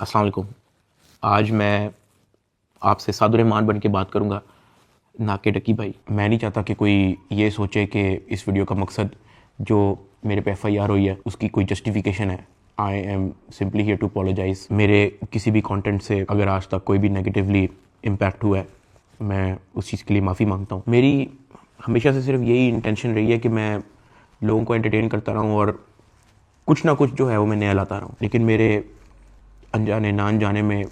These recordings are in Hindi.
अस्सलाम वालेकुम। आज मैं आपसे सादुर्रहमान बन के बात करूँगा, ना कि डकी भाई। मैं नहीं चाहता कि कोई ये सोचे कि इस वीडियो का मकसद जो मेरे पे FIR हुई है उसकी कोई जस्टिफिकेशन है। I am simply here to apologise. मेरे किसी भी कंटेंट से अगर आज तक कोई भी नेगेटिवली इम्पैक्ट हुआ है, मैं उस चीज़ के लिए माफ़ी मांगता हूँ। मेरी हमेशा से सिर्फ यही इंटेंशन रही है कि मैं लोगों को एंटरटेन करता रहूँ और कुछ ना कुछ जो है वो मैं नया लाता रहूँ। लेकिन मेरे अनजाने ना अनजाने में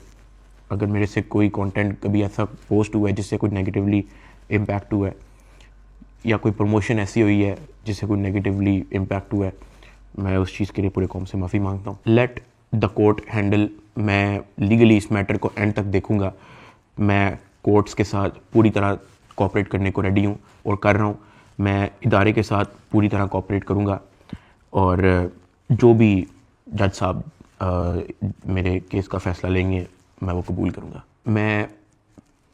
अगर मेरे से कोई कंटेंट कभी ऐसा पोस्ट हुआ है जिससे कुछ नेगेटिवली इम्पैक्ट हुआ है, या कोई प्रमोशन ऐसी हुई है जिससे कोई नेगेटिवली इम्पैक्ट हुआ है, मैं उस चीज़ के लिए पूरे कौम से माफ़ी मांगता हूँ। Let the court handle. मैं लीगली इस मैटर को एंड तक देखूँगा। मैं कोर्ट्स के साथ पूरी तरह कोऑपरेट करने को रेडी हूँ और कर रहा हूँ। मैं इदारे के साथ पूरी तरह कोऑपरेट करूँगा और जो भी जज साहब मेरे केस का फ़ैसला लेंगे मैं वो कबूल करूँगा।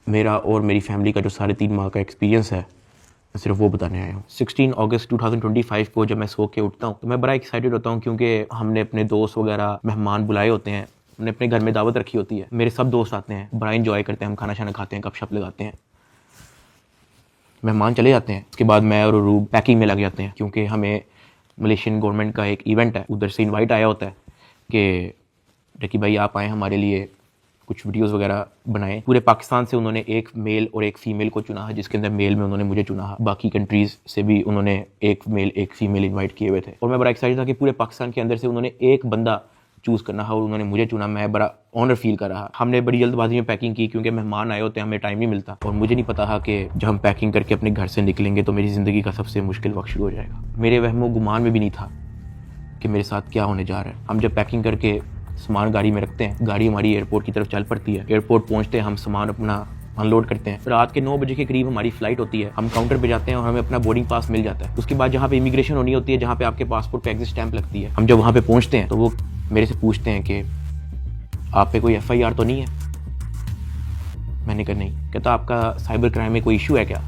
मेरा और मेरी फैमिली का जो 3.5 माह का एक्सपीरियंस है, मैं सिर्फ वो बताने आया हूँ। 16 अगस्त 2025 को जब मैं सो के उठता हूँ तो मैं बड़ा एक्साइटेड होता हूँ, क्योंकि हमने अपने दोस्त वगैरह मेहमान बुलाए होते हैं। हमने अपने घर में दावत रखी होती है। मेरे सब दोस्त आते हैं, बड़ा इंजॉय करते हैं, हम खाना शाना खाते हैं, गपशप लगाते हैं। मेहमान चले जाते हैं, उसके बाद मैं और रूब पैकिंग में लग जाते हैं, क्योंकि हमें मलेशियन गवर्नमेंट का एक इवेंट है, उधर से इनवाइट आया होता है कि डकी भाई आप आएँ, हमारे लिए कुछ वीडियोस वगैरह बनाएं। पूरे पाकिस्तान से उन्होंने एक मेल और एक फ़ीमेल को चुना है, जिसके अंदर मेल में उन्होंने मुझे चुना है। बाकी कंट्रीज़ से भी उन्होंने एक मेल एक फ़ीमेल इनवाइट किए हुए थे और मैं बड़ा एक्साइटेड था कि पूरे पाकिस्तान के अंदर से उन्होंने एक बंदा चूज़ करना है और उन्होंने मुझे चुना। मैं बड़ा ऑनर फील कर रहा। हमने बड़ी जल्दबाजी में पैकिंग की, क्योंकि मेहमान आए होते हैं, हमें टाइम नहीं मिलता और मुझे नहीं पता था कि जब हम पैकिंग करके अपने घर से निकलेंगे तो मेरी ज़िंदगी का सबसे मुश्किल वक्त शुरू हो जाएगा। मेरे वहमो गुमान में भी नहीं था कि मेरे साथ क्या होने जा रहा है। हम जब पैकिंग करके सामान गाड़ी में रखते हैं, गाड़ी हमारी एयरपोर्ट की तरफ चल पड़ती है। एयरपोर्ट पहुंचते हैं, हम सामान अपना अनलोड करते हैं। रात के 9 बजे के करीब हमारी फ़्लाइट होती है। हम काउंटर पे जाते हैं और हमें अपना बोर्डिंग पास मिल जाता है। उसके बाद जहाँ पे इमिग्रेशन होनी होती है, जहाँ पे आपके पासपोर्ट पे एग्जिट स्टैंप लगती है, हम जब वहाँ पे पहुँचते हैं तो वो मेरे से पूछते हैं कि आप पे कोई FIR तो नहीं है। मैंने कहा नहीं। कहता आपका साइबर क्राइम में कोई इशू है क्या?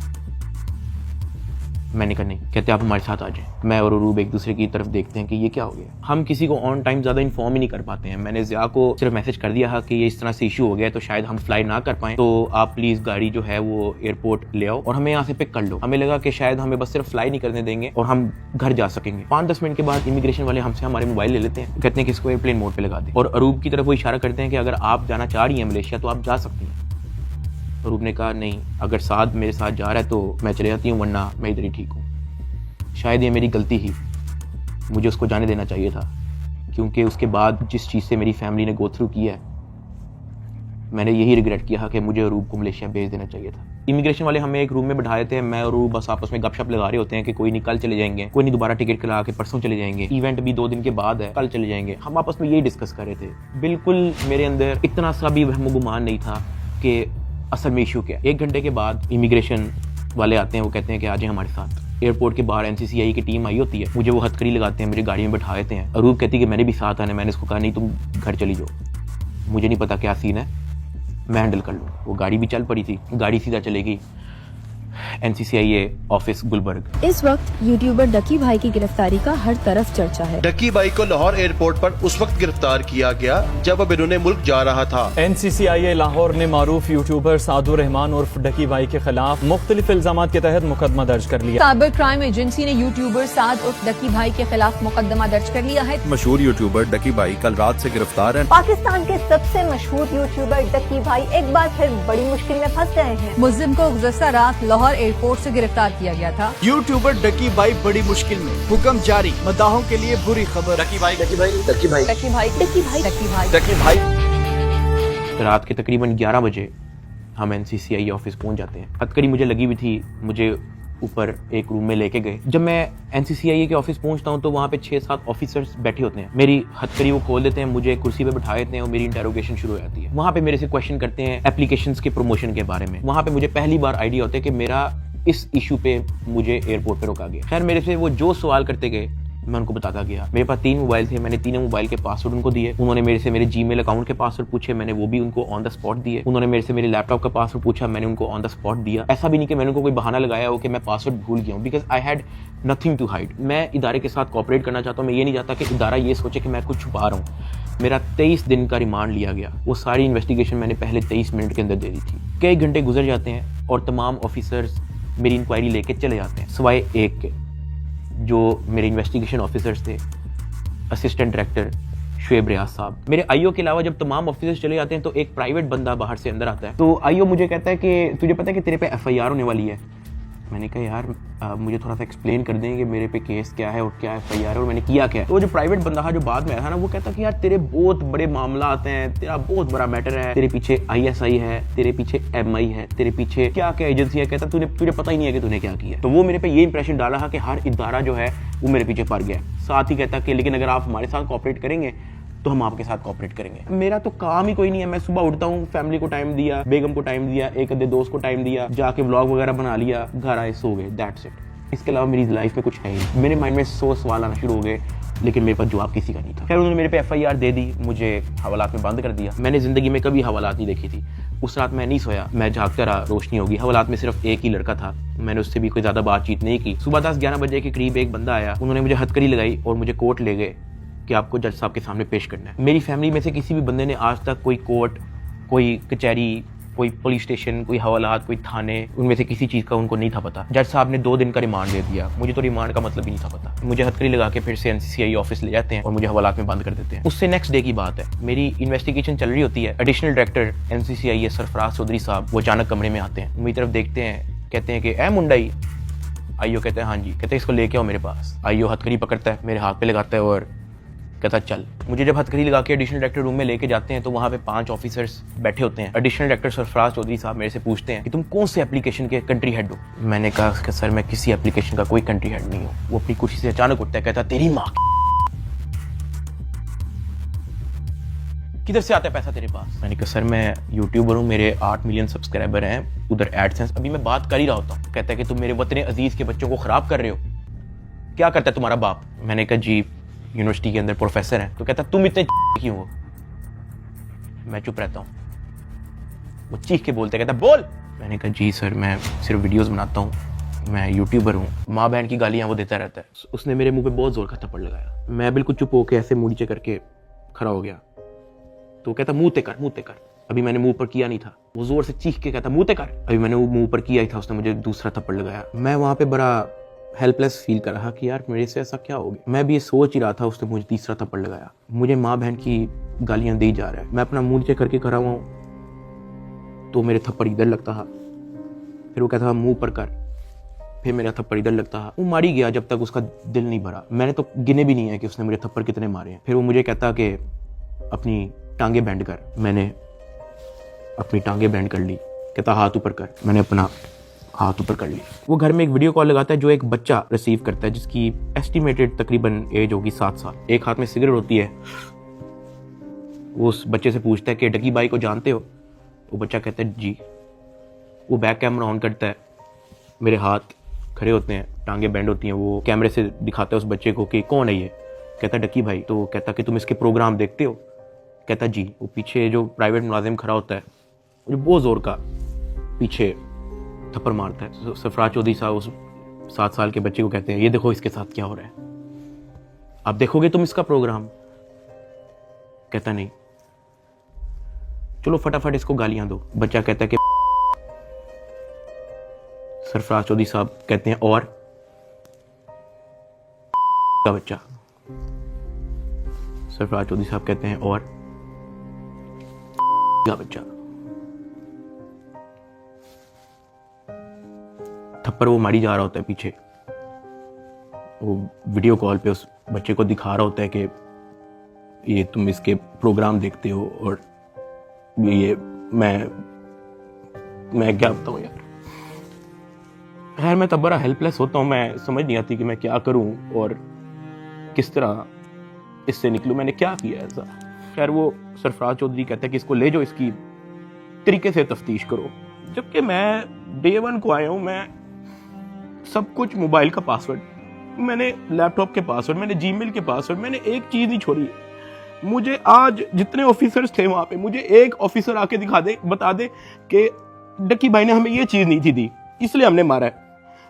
मैंने कहा नहीं। कहते आप हमारे साथ आ जाएं। मैं और अरूब एक दूसरे की तरफ देखते हैं कि ये क्या हो गया। हम किसी को ऑन टाइम ज़्यादा इन्फॉर्म ही नहीं कर पाते हैं। मैंने ज़िया को सिर्फ मैसेज कर दिया है कि ये इस तरह से इशू हो गया है, तो शायद हम फ्लाई ना कर पाएँ, तो आप प्लीज़ गाड़ी जो है वो एयरपोर्ट ले आओ और हमें यहाँ से पिक कर लो। हमें लगा कि शायद हमें बस सिर्फ फ्लाई नहीं करने देंगे और हम घर जा सकेंगे। 5-10 मिनट के बाद इमिग्रेशन वाले हमसे हमारे मोबाइल ले लेते हैं, कहते हैं कि इसको एयरप्लेन मोड पर लगा दें और अरूब की तरफ वो इशारा करते हैं कि अगर आप जाना चाह रही हैं मलेशिया तो आप जा सकती हैं। अरूब ने कहा नहीं, अगर साथ मेरे साथ जा रहा है तो मैं चले जाती हूँ, वरना मैं इधर ही ठीक हूँ। शायद ये मेरी गलती ही, मुझे उसको जाने देना चाहिए था, क्योंकि उसके बाद जिस चीज़ से मेरी फैमिली ने गो थ्रू किया है, मैंने यही रिग्रेट किया कि मुझे अरूब को मलेशिया भेज देना चाहिए था। इमिग्रेशन वाले हमें एक रूम में बैठाए थे। मैं और अरूब बस आपस में गपशप लगा रहे होते हैं कि कोई नहीं कल चले जाएंगे, कोई नहीं दोबारा टिकट करा के परसों चले जाएंगे, इवेंट भी 2 दिन के बाद है, कल चले जाएंगे। हम आपस में यही डिस्कस कर रहे थे। बिल्कुल मेरे अंदर इतना सा भी वहम गुमान नहीं था कि असल में इशू क्या है। 1 घंटे के बाद इमिग्रेशन वाले आते हैं, वो कहते हैं कि आ जाए हमारे साथ। एयरपोर्ट के बाहर NCCI की टीम आई होती है, मुझे वो हथकड़ी लगाते हैं, मेरी गाड़ी में बैठा देते हैं। अरूब कहती है कि मैंने भी साथ आना है। मैंने उसको कहा नहीं, तुम घर चली जाओ, मुझे नहीं पता क्या सीन है, मैं हैंडल कर लूँ। वो गाड़ी भी चल पड़ी थी, गाड़ी सीधा चलेगी NCCI ऑफिस गुलबर्ग। इस वक्त यूट्यूबर डकी भाई की गिरफ्तारी का हर तरफ चर्चा है। डकी भाई को लाहौर एयरपोर्ट पर उस वक्त गिरफ्तार किया गया जब अब इन्होंने मुल्क जा रहा था। NCCI लाहौर ने मारूफ यूट्यूबर सादुर्रहमान उर्फ डकी भाई के खिलाफ मुख्तलिफ इल्जाम के तहत मुकदमा दर्ज कर लिया। साइबर क्राइम एजेंसी ने यूट्यूबर साद उर्फ डकी भाई के खिलाफ मुकदमा दर्ज कर लिया है। मशहूर यूट्यूबर डकी भाई कल रात से गिरफ्तार है। पाकिस्तान के सबसे मशहूर यूट्यूबर डकी भाई एक बार फिर बड़ी मुश्किल में फंस गए हैं। मुल्जिम को गुज़श्ता रात लाहौर एयरपोर्ट से गिरफ्तार किया गया था। यूट्यूबर डकी भाई बड़ी मुश्किल में, हुक्म जारी, मदाहों के लिए बुरी खबर। डकी भाई डकी भाई डकी भाई डकी भाई डकी भाई डकी भाई डकी भाई। रात के तकरीबन 11 बजे हम NCCI ऑफिस पहुंच जाते हैं। हथकड़ी मुझे लगी हुई थी, मुझे ऊपर एक रूम में लेके गए। जब मैं NCCI के ऑफिस पहुंचता हूं तो वहां पे 6-7 ऑफिसर्स बैठे होते हैं। मेरी हथकड़ी वो खोल देते हैं, मुझे कुर्सी पे बिठा देते हैं और मेरी इंटेरोगेशन शुरू हो जाती है। वहां पे मेरे से क्वेश्चन करते हैं एप्लीकेशंस के प्रमोशन के बारे में। वहां पे मुझे पहली बार आइडिया होता है कि मेरा इस इशू पे मुझे एयरपोर्ट पे रोका गया। खैर मेरे से वो जो सवाल करते गए मैं उनको बताता गया। मेरे पास 3 मोबाइल थे, मैंने तीनों मोबाइल के पासवर्ड उनको दिए। उन्होंने मेरे से मेरे जीमेल अकाउंट के पासवर्ड पूछे, मैंने वो भी उनको ऑन द स्पॉट दिए। उन्होंने मेरे से मेरे लैपटॉप का पासवर्ड पूछा, मैंने उनको ऑन द स्पॉट दिया। ऐसा भी नहीं कि मैंने उनको कोई बहाना लगाया हो कि मैं पासवर्ड भूल गया हूँ, because I had nothing to hide. मैं इदारे के साथ कॉपरेट करना चाहता हूँ। मैं ये नहीं चाहता कि इदारा ये सोचे कि मैं कुछ छुपा रहा हूँ। मेरा 23 दिन का रिमांड लिया गया। वो सारी इन्वेस्टिगेशन मैंने पहले 23 मिनट के अंदर दे दी थी। कई घंटे गुजर जाते हैं और तमाम ऑफिसर्स मेरी इंक्वायरी लेके चले जाते हैं, सिवाय एक के, जो मेरे इन्वेस्टिगेशन ऑफिसर्स थे, असिस्टेंट डायरेक्टर शुएब रियाज साहब। मेरे आईओ के अलावा जब तमाम ऑफिसर्स चले जाते हैं तो एक प्राइवेट बंदा बाहर से अंदर आता है। तो आईओ मुझे कहता है कि तुझे पता है कि तेरे पे एफआईआर होने वाली है। मैंने कहा यार मुझे थोड़ा सा एक्सप्लेन कर दें कि मेरे पे केस क्या है और क्या एफआईआर है और मैंने किया क्या है। तो जो प्राइवेट बंदा जो बाद में आया था ना, वो कहता कि यार तेरे बहुत बड़े मामला आते हैं, तेरा बहुत बड़ा मैटर है, तेरे पीछे ISI है, तेरे पीछे MI है, तेरे पीछे क्या क्या एजेंसी है। कहता तुझे पता ही नहीं है कि तूने क्या किया। तो वो मेरे पे ये इंप्रेशन डाला कि हर इदारा जो है वो मेरे पीछे पड़ गया। साथ ही कहता कि लेकिन अगर आप हमारे साथ कॉपरेट करेंगे तो हम आपके साथ कॉपरेट करेंगे। मेरा तो काम ही कोई नहीं है। मैं सुबह उठता हूँ, फैमिली को टाइम दिया, बेगम को टाइम दिया, एक आधे दोस्त को टाइम दिया, जाके व्लॉग वगैरह बना लिया, घर आए, सो गए, दैट्स इट। इसके अलावा मेरी लाइफ में कुछ है ही। मेरे माइंड में 100 सवाल आना शुरू हो गए, लेकिन मेरे पास जवाब किसी का नहीं था। खैर उन्होंने मेरे पे FIR दे दी, मुझे हवालात में बंद कर दिया। मैंने जिंदगी में कभी हवालात नहीं देखी थी। उस रात मैं नहीं सोया, मैं जागता रहा, रोशनी होगी। हवालात में सिर्फ एक ही लड़का था, मैंने उससे भी कोई ज्यादा बातचीत नहीं की। सुबह 10-11 बजे के करीब एक बंदा आया, उन्होंने मुझे हथकड़ी लगाई और मुझे कोर्ट ले गए कि आपको जज साहब के सामने पेश करना है। मेरी फैमिली में से किसी भी बंदे ने आज तक कोई कोर्ट, कोई कचहरी, कोई पुलिस स्टेशन, कोई हवालात, कोई थाने, उनमें से किसी चीज़ का उनको नहीं था पता। जज साहब ने 2 दिन का रिमांड दे दिया। मुझे तो रिमांड का मतलब ही नहीं था पता। मुझे हथकड़ी लगा के फिर से NCCI ऑफिस ले जाते हैं और मुझे हवालात में बंद कर देते हैं। उससे नेक्स्ट डे की बात है, मेरी इन्वेस्टिगेशन चल रही होती है। Additional director NCCI Sarfaraz Chaudhary साहब वो अचानक कमरे में आते हैं, मेरी तरफ देखते हैं, कहते हैं कि ए मुंडाई। आईओ कहते हैं हाँ जी। कहते हैं इसको लेके आओ मेरे पास। आईओ हथकड़ी पकड़ता है, मेरे हाथ पे लगाता है और कहता चल। मुझे जब हथकड़ी लगा के एडिशनल डायरेक्टर रूम में लेके जाते हैं तो वहाँ पे 5 ऑफिसर्स बैठे होते हैं। एडिशनल डायरेक्टर सरफराज चौधरी साहब मेरे से पूछते हैं कि तुम कौन से एप्लीकेशन के कंट्री हेड हो। मैंने कहा कि सर मैं किसी एप्लीकेशन का कोई कंट्री हेड नहीं हूँ। वो अपनी कुर्सी से अचानक उठता है, कहता तेरी माँ किधर से आता है पैसा तेरे पास। मैंने कहा सर मैं यूट्यूबर हूँ, मेरे 8 मिलियन सब्सक्राइबर हैं, उधर एडसेंस अभी मैं बात कर ही रहा होता हूँ। कहता है कि तुम मेरे वतन अजीज के बच्चों को खराब कर रहे हो, क्या करता है तुम्हारा बाप। मैंने कहा जी यूनिवर्सिटी के अंदर प्रोफेसर हैं। तो कहता तुम इतने क्यों हो। मैं चुप रहता हूँ। वो चीख के बोलते, कहता बोल। मैंने कहा जी सर मैं सिर्फ वीडियोस बनाता हूँ, मैं यूट्यूबर हूँ। माँ बहन की गालियाँ वो देता रहता है। उसने मेरे मुंह पे बहुत जोर का थप्पड़ लगाया। मैं बिल्कुल चुप होकर ऐसे मुंह नीचे करके खड़ा हो गया। तो कहता मुंह ते कर। अभी मैंने मुंह पर किया नहीं था। वो जोर से चीख के कहता मुंह ते कर। अभी मैंने वो मुंह पर किया ही था, उसने मुझे दूसरा थप्पड़ लगाया। मैं वहाँ पे बड़ा हेल्पलेस फील कर रहा कि यार मेरे से ऐसा क्या हो गया। मैं भी ये सोच ही रहा था, उसने मुझे तीसरा थप्पड़ लगाया। मुझे माँ बहन की गालियां दी जा रहा है। मैं अपना मुंह नीचे करके खड़ा हुआ हूँ तो मेरे थप्पड़ इधर लगता है, फिर वो कहता था मुंह पर कर, फिर मेरा थप्पड़ इधर लगता है। वो मारी गया जब तक उसका दिल नहीं भरा। मैंने तो गिने भी नहीं है कि उसने मुझे थप्पड़ कितने मारे हैं। फिर वो मुझे कहता कि अपनी टांगे बैंड कर। मैंने अपनी टांगे बैंड कर ली। कहता हाथ ऊपर कर। मैंने अपना हाथ ऊपर कर ली। वो घर में एक वीडियो कॉल लगाता है जो एक बच्चा रिसीव करता है जिसकी एस्टिमेटेड तकरीबन एज होगी 7 साल। एक हाथ में सिगरेट होती है। वो उस बच्चे से पूछता है कि डकी भाई को जानते हो। वो बच्चा कहता है जी। वो बैक कैमरा ऑन करता है, मेरे हाथ खड़े होते हैं, टांगे बैंड होती हैं। वो कैमरे से दिखाता है उस बच्चे को कि कौन है ये। कहता है डकी भाई। तो कहता कि तुम इसके प्रोग्राम देखते हो। कहता जी। वो पीछे जो प्राइवेट मुलाजिम खड़ा होता है जो बहुत जोर का पीछे थप्पड़ मारता है। सरफराज चौधरी साहब उस 7 साल के बच्चे को कहते हैं ये देखो इसके साथ क्या हो रहा है, आप देखोगे तुम इसका प्रोग्राम। कहता नहीं, चलो फटाफट इसको गालियां दो। बच्चा कहता है कि सरफराज चौधरी साहब कहते हैं और का बच्चा। सरफराज चौधरी साहब कहते हैं और का बच्चा। थप्पड़ वो मारी जा रहा होता है पीछे। वो वीडियो कॉल पे उस बच्चे को दिखा रहा होता है कि ये तुम इसके प्रोग्राम देखते हो और ये मैं क्या बताऊं यार। खैर मैं तब बड़ा हेल्पलेस होता हूँ। मैं समझ नहीं आती कि मैं क्या करूं और किस तरह इससे निकलूं। मैंने क्या किया ऐसा। खैर वो सरफराज चौधरी कहता है कि इसको ले जाओ, इसकी तरीके से तफ्तीश करो। जबकि मैं डे 1 को आया हूं, मैं सब कुछ मोबाइल का पासवर्ड मैंने लैपटॉप के पासवर्ड, मैंने जीमेल के पासवर्ड, मैंने एक चीज़ नहीं छोड़ी है। मुझे आज जितने ऑफिसर्स थे वहाँ पे, मुझे एक ऑफिसर आके दिखा दे, बता दे कि डक्की भाई ने हमें ये चीज़ नहीं थी दी, इसलिए हमने मारा है।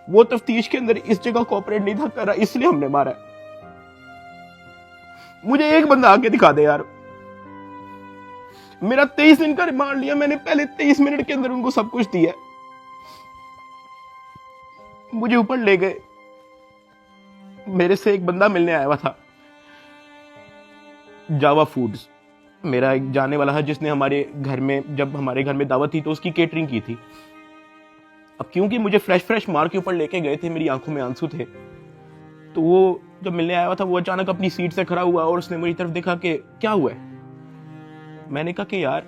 वो तफ्तीश के अंदर इस जगह कोऑपरेट नहीं था कर रहा, इसलिए हमने मारा है। मुझे एक बंदा आके दिखा दे यार। मेरा 23 दिन का रिमांड लिया मैंने, पहले 23 मिनट के अंदर उनको सब कुछ दिया। मुझे ऊपर ले गए। मेरे से एक बंदा मिलने आया हुआ था, जावा फूड्स, मेरा एक जानने वाला है जिसने हमारे घर में, जब हमारे घर में दावत थी तो उसकी केटरिंग की थी। अब क्योंकि मुझे फ्रेश मार के ऊपर लेके गए थे, मेरी आंखों में आंसू थे, तो वो जब मिलने आया हुआ था वो अचानक अपनी सीट से खड़ा हुआ और उसने मेरी तरफ देखा कि क्या हुआ है। मैंने कहा कि यार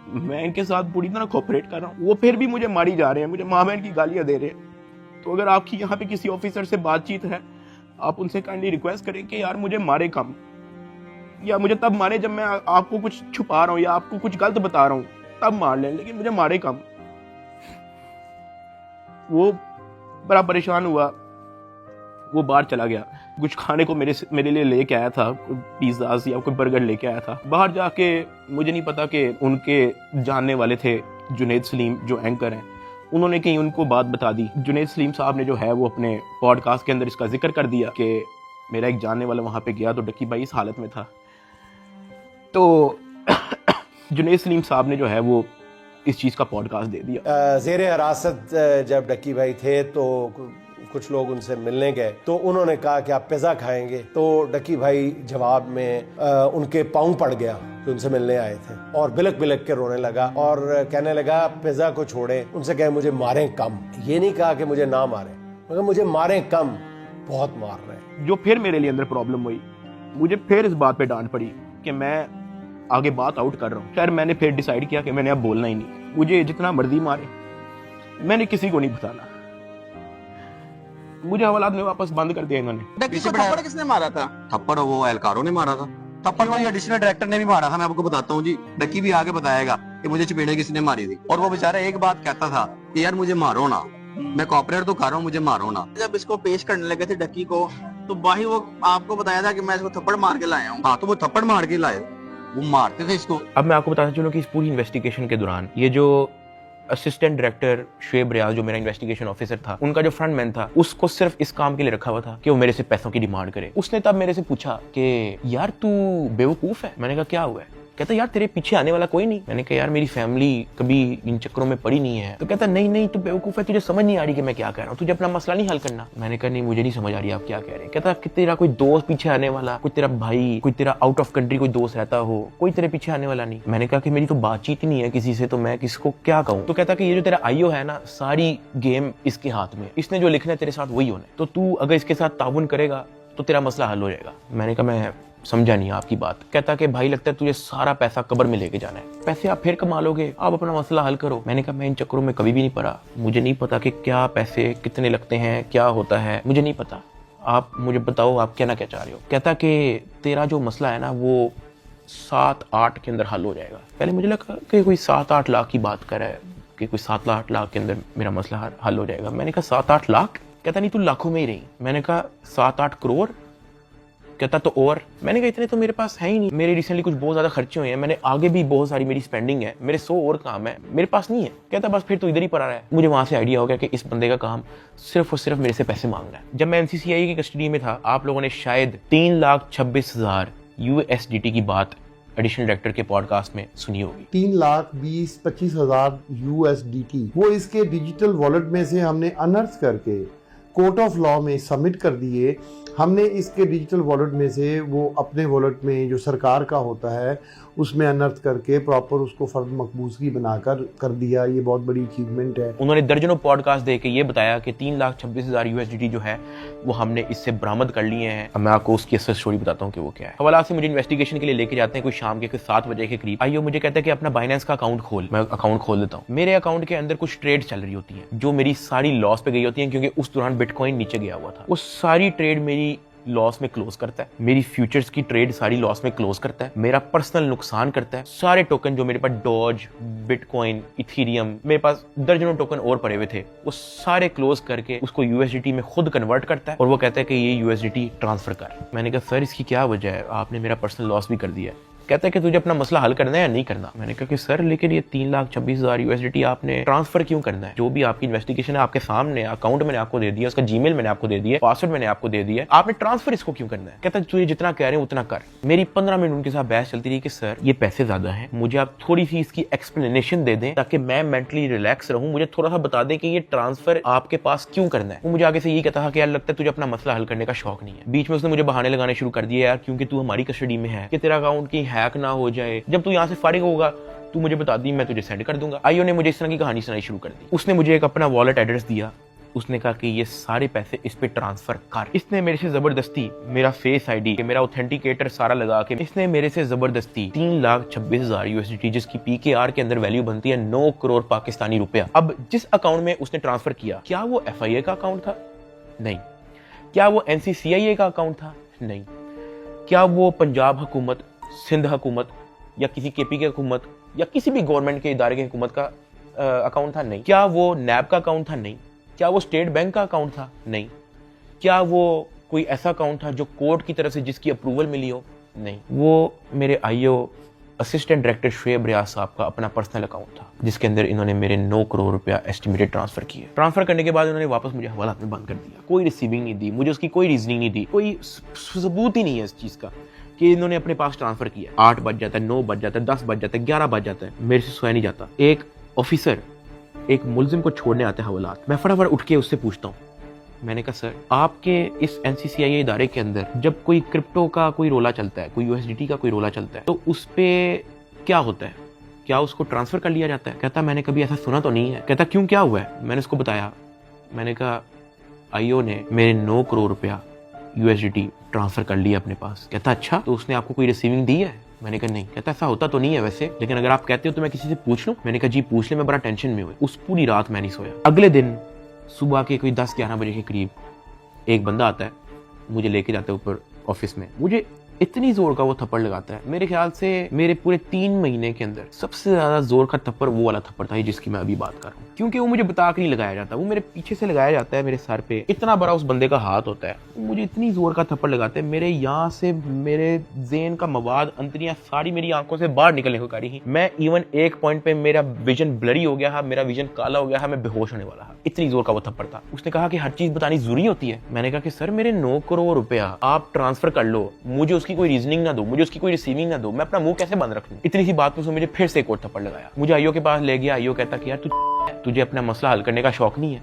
मैं इनके साथ पूरी तरह कोऑपरेट कर रहा हूँ, वो फिर भी मुझे मारी जा रहे हैं, मुझे माँ बहन की गालियां दे रहे हैं। तो अगर आपकी यहाँ पे किसी ऑफिसर से बातचीत है, आप उनसे काइंडली रिक्वेस्ट करें कि यार मुझे मारे कम, या मुझे तब मारे जब मैं आपको कुछ छुपा रहा हूँ या आपको कुछ गलत बता रहा हूँ, तब मार लें, लेकिन मुझे मारे कम। वो बड़ा परेशान हुआ, वो बाहर चला गया। कुछ खाने को मेरे लिए लेके आया था, पिज्जा या कोई बर्गर लेके आया था। बाहर जाके मुझे नहीं पता कि उनके जानने वाले थे जुनैद सलीम जो एंकर हैं, उन्होंने कहीं उनको बात बता दी। जुनैद सलीम साहब ने जो है वो अपने पॉडकास्ट के अंदर इसका जिक्र कर दिया कि मेरा एक जानने वाला वहाँ पे गया तो डक्की भाई इस हालत में था। तो जुनैद सलीम साहब ने जो है वो इस चीज़ का पॉडकास्ट दे दिया। ज़ेरे हिरासत जब डक्की भाई थे तो कुछ लोग उनसे मिलने गए, तो उन्होंने कहा कि आप पिज़्ज़ा खाएंगे, तो डक्की भाई जवाब में उनके पाँव पड़ गया जो उनसे मिलने आए थे, और बिलक बिलक के रोने लगा और कहने लगा पिज़्ज़ा को छोड़े, उनसे कहे मुझे मारें कम। ये नहीं कहा कि मुझे ना मारें, मगर मुझे मारें कम, बहुत मार रहे हैं। जो फिर मेरे लिए अंदर प्रॉब्लम हुई, मुझे फिर इस बात पे डांट पड़ी कि मैं आगे बात आउट कर रहा हूँ। खैर मैंने फिर डिसाइड किया कि मैंने अब बोलना ही नहीं, मुझे जितना मर्जी मारे, मैंने किसी को नहीं बताना। मुझे हवालात में वापस बंद कर दिया इन्होंने। थप्पड़ किसने मारा था? थप्पड़ वो एहलकारों ने मारा था। थप्पड़ तो एडिशनल डायरेक्टर ने भी मारा था, मैं आपको बताता हूँ जी। डक्की भी आगे बताएगा कि मुझे चपेड़े किसने मारी थी, और वो बेचारा एक बात कहता था कि यार मुझे मारो ना, मैं कॉपरेट तो कर रहा हूँ, मुझे मारो ना। जब इसको पेश करने लगे थे डक्की को, तो भाई वो आपको बताया था कि मैं इसको थप्पड़ मार के लाया हूँ। हाँ, तो वो थप्पड़ मार के लाए, वो मारते थे इसको। अब मैं आपको बताता चलूं कि इस पूरी इन्वेस्टिगेशन के दौरान ये जो असिस्टेंट डायरेक्टर शुएब रियाज, जो मेरा इन्वेस्टिगेशन ऑफिसर था, उनका जो फ्रंट मैन था, उसको सिर्फ इस काम के लिए रखा हुआ था कि वो मेरे से पैसों की डिमांड करे। उसने तब मेरे से पूछा कि यार तू बेवकूफ है। मैंने कहा क्या हुआ है? कहता यार तेरे पीछे आने वाला कोई नहीं। मैंने कहा यार मेरी फैमिली कभी इन चक्करों में पड़ी नहीं है। तो कहता नहीं तू बेवकूफ है, तुझे समझ नहीं आ रही कि मैं क्या कह रहा हूँ, तुझे अपना मसला नहीं हल करना। मैंने कहा नहीं मुझे नहीं समझ आ रही आप क्या कह रहे हैं। कहता कि तेरा कोई दोस्त पीछे आने वाला, कोई तेरा भाई, कोई तेरा आउट ऑफ कंट्री कोई दोस्त रहता हो, कोई तेरे पीछे आने वाला नहीं। मैंने कहा कि मेरी तो बातचीत ही नहीं है किसी से, तो मैं किसको क्या कहूँ। तो कहता कि ये जो तेरा आईओ है ना, सारी गेम इसके हाथ में, इसने जो लिखना है तेरे साथ वही होना है, तो तू अगर इसके साथ ताउन करेगा तो तेरा मसला हल हो जाएगा। मैंने कहा मैं समझा नहीं आपकी बात। कहता कि भाई लगता है तुझे सारा पैसा कब्र में लेके जाना है, पैसे आप फिर कमा लोगे, आप अपना मसला हल करो। मैंने कहा मैं इन चक्करों में कभी भी नहीं पड़ा, मुझे नहीं पता कि क्या पैसे कितने लगते हैं, क्या होता है, मुझे नहीं पता। आप मुझे बताओ आप क्या ना क्या चाह रहे हो। कहता कि तेरा जो मसला है ना वो 7-8 के अंदर हल हो जाएगा। पहले मुझे लगा कि कोई 7-8 लाख की बात कर रहा है, कि कोई 7-8 लाख के अंदर मेरा मसला हल हो जाएगा। मैंने कहा 7-8 लाख? कहता नहीं तू लाखों में ही रही। मैंने कहा 7-8 करोड़? कहता तो और। मैंने कहा इतने तो मेरे पास है ही नहीं, मेरे रिसेंटली कुछ बहुत ज्यादा खर्चे हुए हैं, मैंने आगे भी बहुत सारी मेरी स्पेंडिंग है, मेरे 100 और काम है, मेरे पास नहीं है। कहता बस फिर तो इधर ही पड़ा रहा है। मुझे वहां से आइडिया हो गया कि इस बंदे का काम सिर्फ और सिर्फ मेरे से पैसे मांगना है। जब मैं NCCI की कस्टडी में था, आप लोगों ने शायद 3,26,000 USDT की बात एडिशनल डायरेक्टर के पॉडकास्ट में सुनी होगी। 3,20,25,000 USDT वो इसके डिजिटल वॉलेट में से हमने अनर्थ करके कोर्ट ऑफ लॉ में सबमिट कर दिए। हमने इसके डिजिटल वॉलेट में से वो अपने वॉलेट में जो सरकार का होता है उसमें अनर्थ करके प्रॉपर उसको फर्द मकबूजगी बनाकर कर दिया। ये बहुत बड़ी अचीवमेंट है। उन्होंने दर्जनों पॉडकास्ट दे के ये बताया कि 3,26,000 USDT जो है वो हमने इससे बरामद कर लिए हैं। अब मैं आपको उसकी असल स्टोरी बताता हूँ कि वो क्या है। हवाला से मुझे इन्वेस्टिगेशन के लिए लेके जाते हैं कोई शाम के 7 बजे के करीब। आइयो मुझे कहता है कि अपना बाइनेंस का अकाउंट खोल। मैं अकाउंट खोल देता हूँ। मेरे अकाउंट के अंदर कुछ ट्रेड चल रही होती है जो मेरी सारी लॉस पे गई होती है, क्योंकि उस दौरान बिटकॉइन नीचे गया हुआ था। वो सारी ट्रेड मेरी लॉस में क्लोज करता है, मेरी फ्यूचर्स की ट्रेड सारी लॉस में क्लोज करता है, मेरा पर्सनल नुकसान करता है। सारे टोकन जो मेरे पास डॉज, बिटकॉइन, इथीरियम, मेरे पास दर्जनों टोकन और पड़े हुए थे, वो सारे क्लोज करके उसको यूएसडीटी में खुद कन्वर्ट करता है और वो कहता है कि ये यूएसडीटी ट्रांसफर कर। मैंने कहा सर इसकी क्या वजह है, आपने मेरा पर्सनल लॉस भी कर दिया है। कहता है कि तुझे अपना मसला हल करना है या नहीं करना। मैंने कहा कि सर लेकिन ये 3,26,000 यूएसडीटी आपने ट्रांसफर क्यों करना है? जो भी आपकी इन्वेस्टिगेशन है आपके सामने, अकाउंट मैंने आपको दे दिया, उसका जीमेल मैंने आपको दे दिया, पासवर्ड मैंने आपको दे दिया, आपने ट्रांसफर इसको क्यों करना है? कहता है तुझे जितना कह रहे हैं उतना कर। मेरी 15 मिनट उनके साथ बहस चलती रही कि सर ये पैसे ज्यादा हैं, मुझे आप थोड़ी सी इसकी एक्सप्लेनेशन दे दें ताकि मैं मेंटली रिलैक्स रहूं, मुझे थोड़ा सा बता दें कि ये ट्रांसफर आपके पास क्यों करना है। वो मुझे आगे से यही कहता था कि यार लगता है तुझे अपना मसला हल करने का शौक नहीं है। बीच में उसने मुझे बहाने लगाने शुरू कर दिए, यार क्योंकि तू हमारी कस्टडी में है कि तेरा अकाउंट कहीं हैक ना हो जाए, जब तू यहाँ से फारिग होगा तू मुझे बता दी, मैं तुझे सेंड कर दूंगा। आईओ ने मुझे इस तरह की कहानी सुनाई शुरू कर दी। उसने मुझे एक अपना वॉलेट एड्रेस दिया, उसने कहा कि ये सारे पैसे इस पे ट्रांसफर कर। इसने मेरे से जबरदस्ती मेरा फेस आईडी, मेरा ऑथेंटिकेटर सारा लगा के इसने मेरे से जबरदस्ती 3,26,000 यूएसडीटी, जिसकी पीकेआर के अंदर वैल्यू बनती है 9 करोड़ पाकिस्तानी रुपया। अब जिस अकाउंट में उसने ट्रांसफर किया, क्या वो एफआईए का अकाउंट था? नहीं। क्या वो एनसीसीआईए का अकाउंट था? नहीं। क्या वो पंजाब हुकूमत, सिंध हुकूमत या किसी केपी की हुकूमत या किसी भी गवर्नमेंट के इदारे की हुकूमत का अकाउंट था? नहीं। क्या वो नैब का अकाउंट था? नहीं। क्या वो स्टेट बैंक का अकाउंट था? नहीं। क्या वो कोई ऐसा अकाउंट था जो कोर्ट की तरफ से जिसकी अप्रूवल मिली हो? नहीं। वो मेरे आईओ असिस्टेंट डायरेक्टर शुएब रियाज साहब का अपना पर्सनल अकाउंट था, जिसके अंदर इन्होंने मेरे 9 करोड़ रुपया एस्टिमेटेड ट्रांसफर किए। ट्रांसफर करने के बाद उन्होंने वापस मुझे हवालात में बंद कर दिया। कोई रिसीविंग नहीं दी, मुझे उसकी कोई रीजनिंग नहीं दी, कोई सबूत ही नहीं है इस चीज का कि इन्होंने अपने पास ट्रांसफर किया। 8 बज जाता है, 9 बज जाता है, 10 बज जाता है, 11 बज जाता है, मेरे से सोया नहीं जाता। एक ऑफिसर एक मुलजिम को छोड़ने आते हैं हवालात, मैं फटाफट उठ के उससे पूछता हूँ, मैंने कहा सर आपके इस एनसीसीआईए इदारे के अंदर जब कोई क्रिप्टो का कोई रोला चलता है, कोई यूएसडीटी का कोई रोला चलता है, तो उस पे क्या होता है? क्या उसको ट्रांसफर कर लिया जाता है? कहता मैंने कभी ऐसा सुना तो नहीं है। कहता क्यों, क्या हुआ है? मैंने उसको बताया। मैंने कहा आईओ ने मेरे 9 करोड़ रुपया यूएसडीटी ट्रांसफर कर लिया अपने पास। कहता अच्छा, तो उसने आपको कोई रिसीविंग दी है? मैंने कहा नहीं। कहता ऐसा होता तो नहीं है वैसे, लेकिन अगर आप कहते हो तो मैं किसी से पूछ लूं? मैंने कहा जी पूछ ले, मैं बड़ा टेंशन में हुआ। उस पूरी रात मैं नहीं सोया। अगले दिन सुबह के कोई 10-11 बजे के करीब एक बंदा आता है, मुझे लेके जाता है ऊपर ऑफिस में, मुझे इतनी जोर का वो थप्पड़ लगाता है, मेरे ख्याल से मेरे पूरे 3 महीने के अंदर सबसे ज्यादा जोर का थप्पड़ वो वाला थप्पड़ था जिसकी मैं अभी बात कर रहा हूँ। क्योंकि वो मुझे बता के नहीं लगाया जाता, वो मेरे पीछे से लगाया जाता है, मेरे सर पे इतना बड़ा उस बंदे का हाथ होता है, मुझे इतनी जोर का थप्पड़ लगाते हैं, मेरे यहाँ से मेरे ज़हन का मवाद, अंतरियां सारी मेरी आंखों से बाहर निकलने को करी। मैं इवन एक पॉइंट पे मेरा विजन ब्लरी हो गया, मेरा विजन काला हो गया, मैं बेहोश होने वाला, इतनी जोर का वो थप्पड़ था। उसने कहा कि हर चीज बतानी जरूरी होती है। मैंने कहा कि सर मेरे 9 करोड़ रुपया आप ट्रांसफर कर लो, मुझे उसकी कोई रीजनिंग ना दो, मुझे उसकी कोई रिसीविंग ना दो, मैं अपना मुंह कैसे बंद रख लूं? इतनी सी बात में मुझे फिर से एक और थप्पड़ लगाया। मुझे आईओ के पास ले गया। आईओ कहता कि यार तुझे अपना मसला हल करने का शौक नहीं है?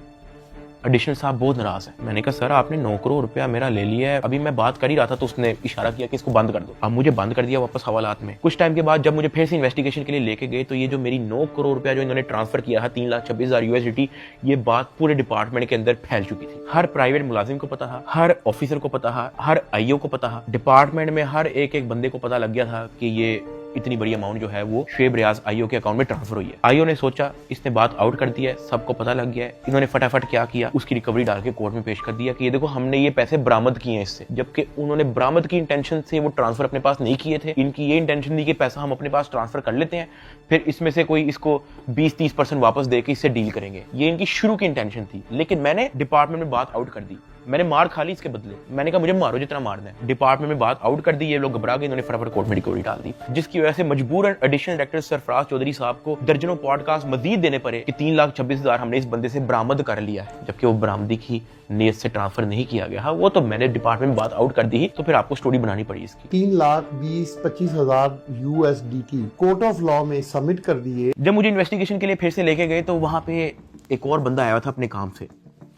एडिशनल साहब बहुत नाराज है। मैंने कहा सर आपने 9 करोड़ रुपया मेरा ले लिया है, अभी मैं बात कर ही रहा था तो उसने इशारा किया कि इसको बंद कर दो। अब मुझे बंद कर दिया वापस हवालात में। कुछ टाइम के बाद जब मुझे फिर से इन्वेस्टिगेशन के लिए लेके गए तो ये जो मेरी 9 करोड़ रुपया जो इन्होंने ट्रांसफर किया था 3,26,000 यूएसडीटी, ये बात पूरे डिपार्टमेंट के अंदर फैल चुकी थी। हर प्राइवेट मुलाजिम को पता था, हर ऑफिसर को पता था, हर आईओ को पता था, डिपार्टमेंट में हर एक बंदे को पता लग गया था कि ये इतनी बड़ी अमाउंट जो है वो शुएब रियाज आईओ के अकाउंट में ट्रांसफर हुई है। आईओ ने सोचा इसने बात आउट कर दिया है, सबको पता लग गया है। इन्होंने फटाफट क्या किया, उसकी रिकवरी डाल के कोर्ट में पेश कर दिया कि ये देखो हमने ये पैसे बरामद किए हैं इससे, जबकि उन्होंने बरामद की इंटेंशन से वो ट्रांसफर अपने पास नहीं किए थे। इनकी ये इंटेंशन थी कि पैसा हम अपने पास ट्रांसफर कर लेते हैं, फिर इसमें से कोई इसको 20-30% वापस देके इससे डील करेंगे, ये इनकी शुरू की इंटेंशन थी। लेकिन मैंने डिपार्टमेंट में बात आउट कर दी, मैंने मार खा ली इसके बदले। मैंने कहा मुझे मारो जितना मारना है। डिपार्टमेंट में बात आउट कर दी, ये लोग घबरा गए, इन्होंने फटाफट कोर्ट में रिकवरी डाल दी, जिसकी वजह से मजबूरन एडिशनल डायरेक्टर सरफराज चौधरी साहब को दर्जनों पॉडकास्ट मजीद देने पड़े कि 3,26,000 हमने इस बंदे से बरामद कर लिया है, जबकि वो बरामदी की नीयत से ट्रांसफर नहीं किया गया। हाँ वो तो मैंने डिपार्टमेंट में बात आउट कर दी, तो फिर आपको स्टोरी बनानी पड़ी इसकी। 3,20,25,000 यूएसडीटी कोर्ट ऑफ लॉ में सबमिट कर दिए। जब मुझे इन्वेस्टिगेशन के लिए फिर से लेके गए तो वहां पे एक और बंदा आया था अपने काम से,